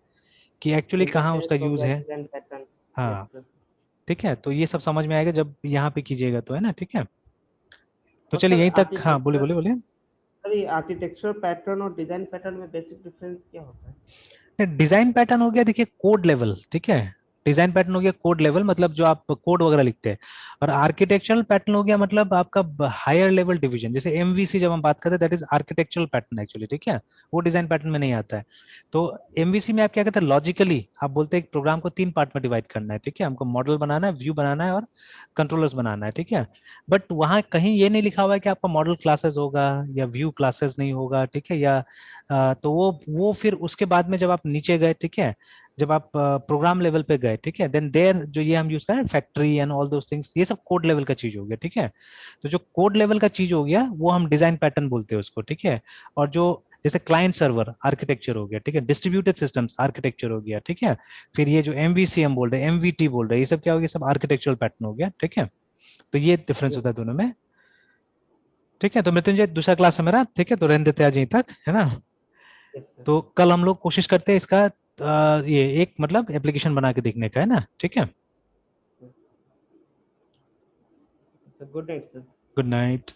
S2: कि एक्चुअली कहाँ
S1: इंटरफेस
S2: उसका
S1: हो
S2: यूज
S1: गया
S2: है।
S1: Design pattern. यस
S2: हाँ
S1: सर।
S2: ठीक है, तो ये सब समझ में आएगा जब यहाँ पे कीजिएगा तो, है ना, ठीक है। तो
S1: और
S2: चलिए
S1: सर
S2: यहीं तक, हाँ बोले
S1: आर्किटेक्चर
S2: बोले बोले।
S1: सर ये आर्किटेक्चर पैटर्न और डिजाइन पैटर्न में बेसिक डिफरेंस क्या होता है।
S2: डिजाइन पैटर्न हो गया देखिए कोड लेवल, ठीक है। डिजाइन पैटर्न हो गया कोड लेवल, मतलब जो आप कोड वगैरह लिखते हैं। और आर्किटेक्चरल पैटर्न हो गया मतलब आपका हायर लेवल डिवीजन, जैसे MVC जब हम बात करते हैं that is architectural pattern actually, ठीक है। वो डिजाइन पैटर्न में नहीं आता है। तो MVC में आप क्या कहते हैं, लॉजिकली आप बोलते हैं एक प्रोग्राम को 3 पार्ट में डिवाइड करना है, ठीक है, हमको मॉडल बनाना है, व्यू बनाना है और कंट्रोलर्स बनाना है, ठीक है। बट वहां कहीं ये नहीं लिखा हुआ है कि आपका मॉडल क्लासेस होगा या व्यू क्लासेस नहीं होगा, ठीक है, या तो वो फिर उसके बाद में जब आप नीचे गए, ठीक है, जब आप प्रोग्राम लेवल पे गए, ठीक है, देन देयर जो ये हम यूज करें factory and all those things, ये सब कोड लेवल का चीज हो गया, ठीक है। तो जो कोड लेवल का चीज हो गया वो हम डिजाइन पैटर्न बोलते हैं उसको, ठीक है। और जो जैसे क्लाइंट सर्वर आर्किटेक्चर हो गया, ठीक है, डिस्ट्रीब्यूटेड सिस्टम्स आर्किटेक्चर हो गया, ठीक है। फिर ये जो MVC हम बोल रहे हैं, MVT बोल रहे हैं, ये सब क्या हो गया, सब आर्किटेक्चरल पैटर्न हो गया, ठीक है। तो ये डिफरेंस
S1: यस
S2: होता है दोनों में, ठीक है। तो मृत्युंजय दूसरा क्लास है मेरा, ठीक है, तो रहने देते हैं आज यहीं तक, है ना।
S1: Yes sir.
S2: तो कल हम लोग कोशिश करते हैं इसका ये एक मतलब एप्लीकेशन बना के देखने का, है ना, ठीक है।
S1: Good night sir.
S2: Good night.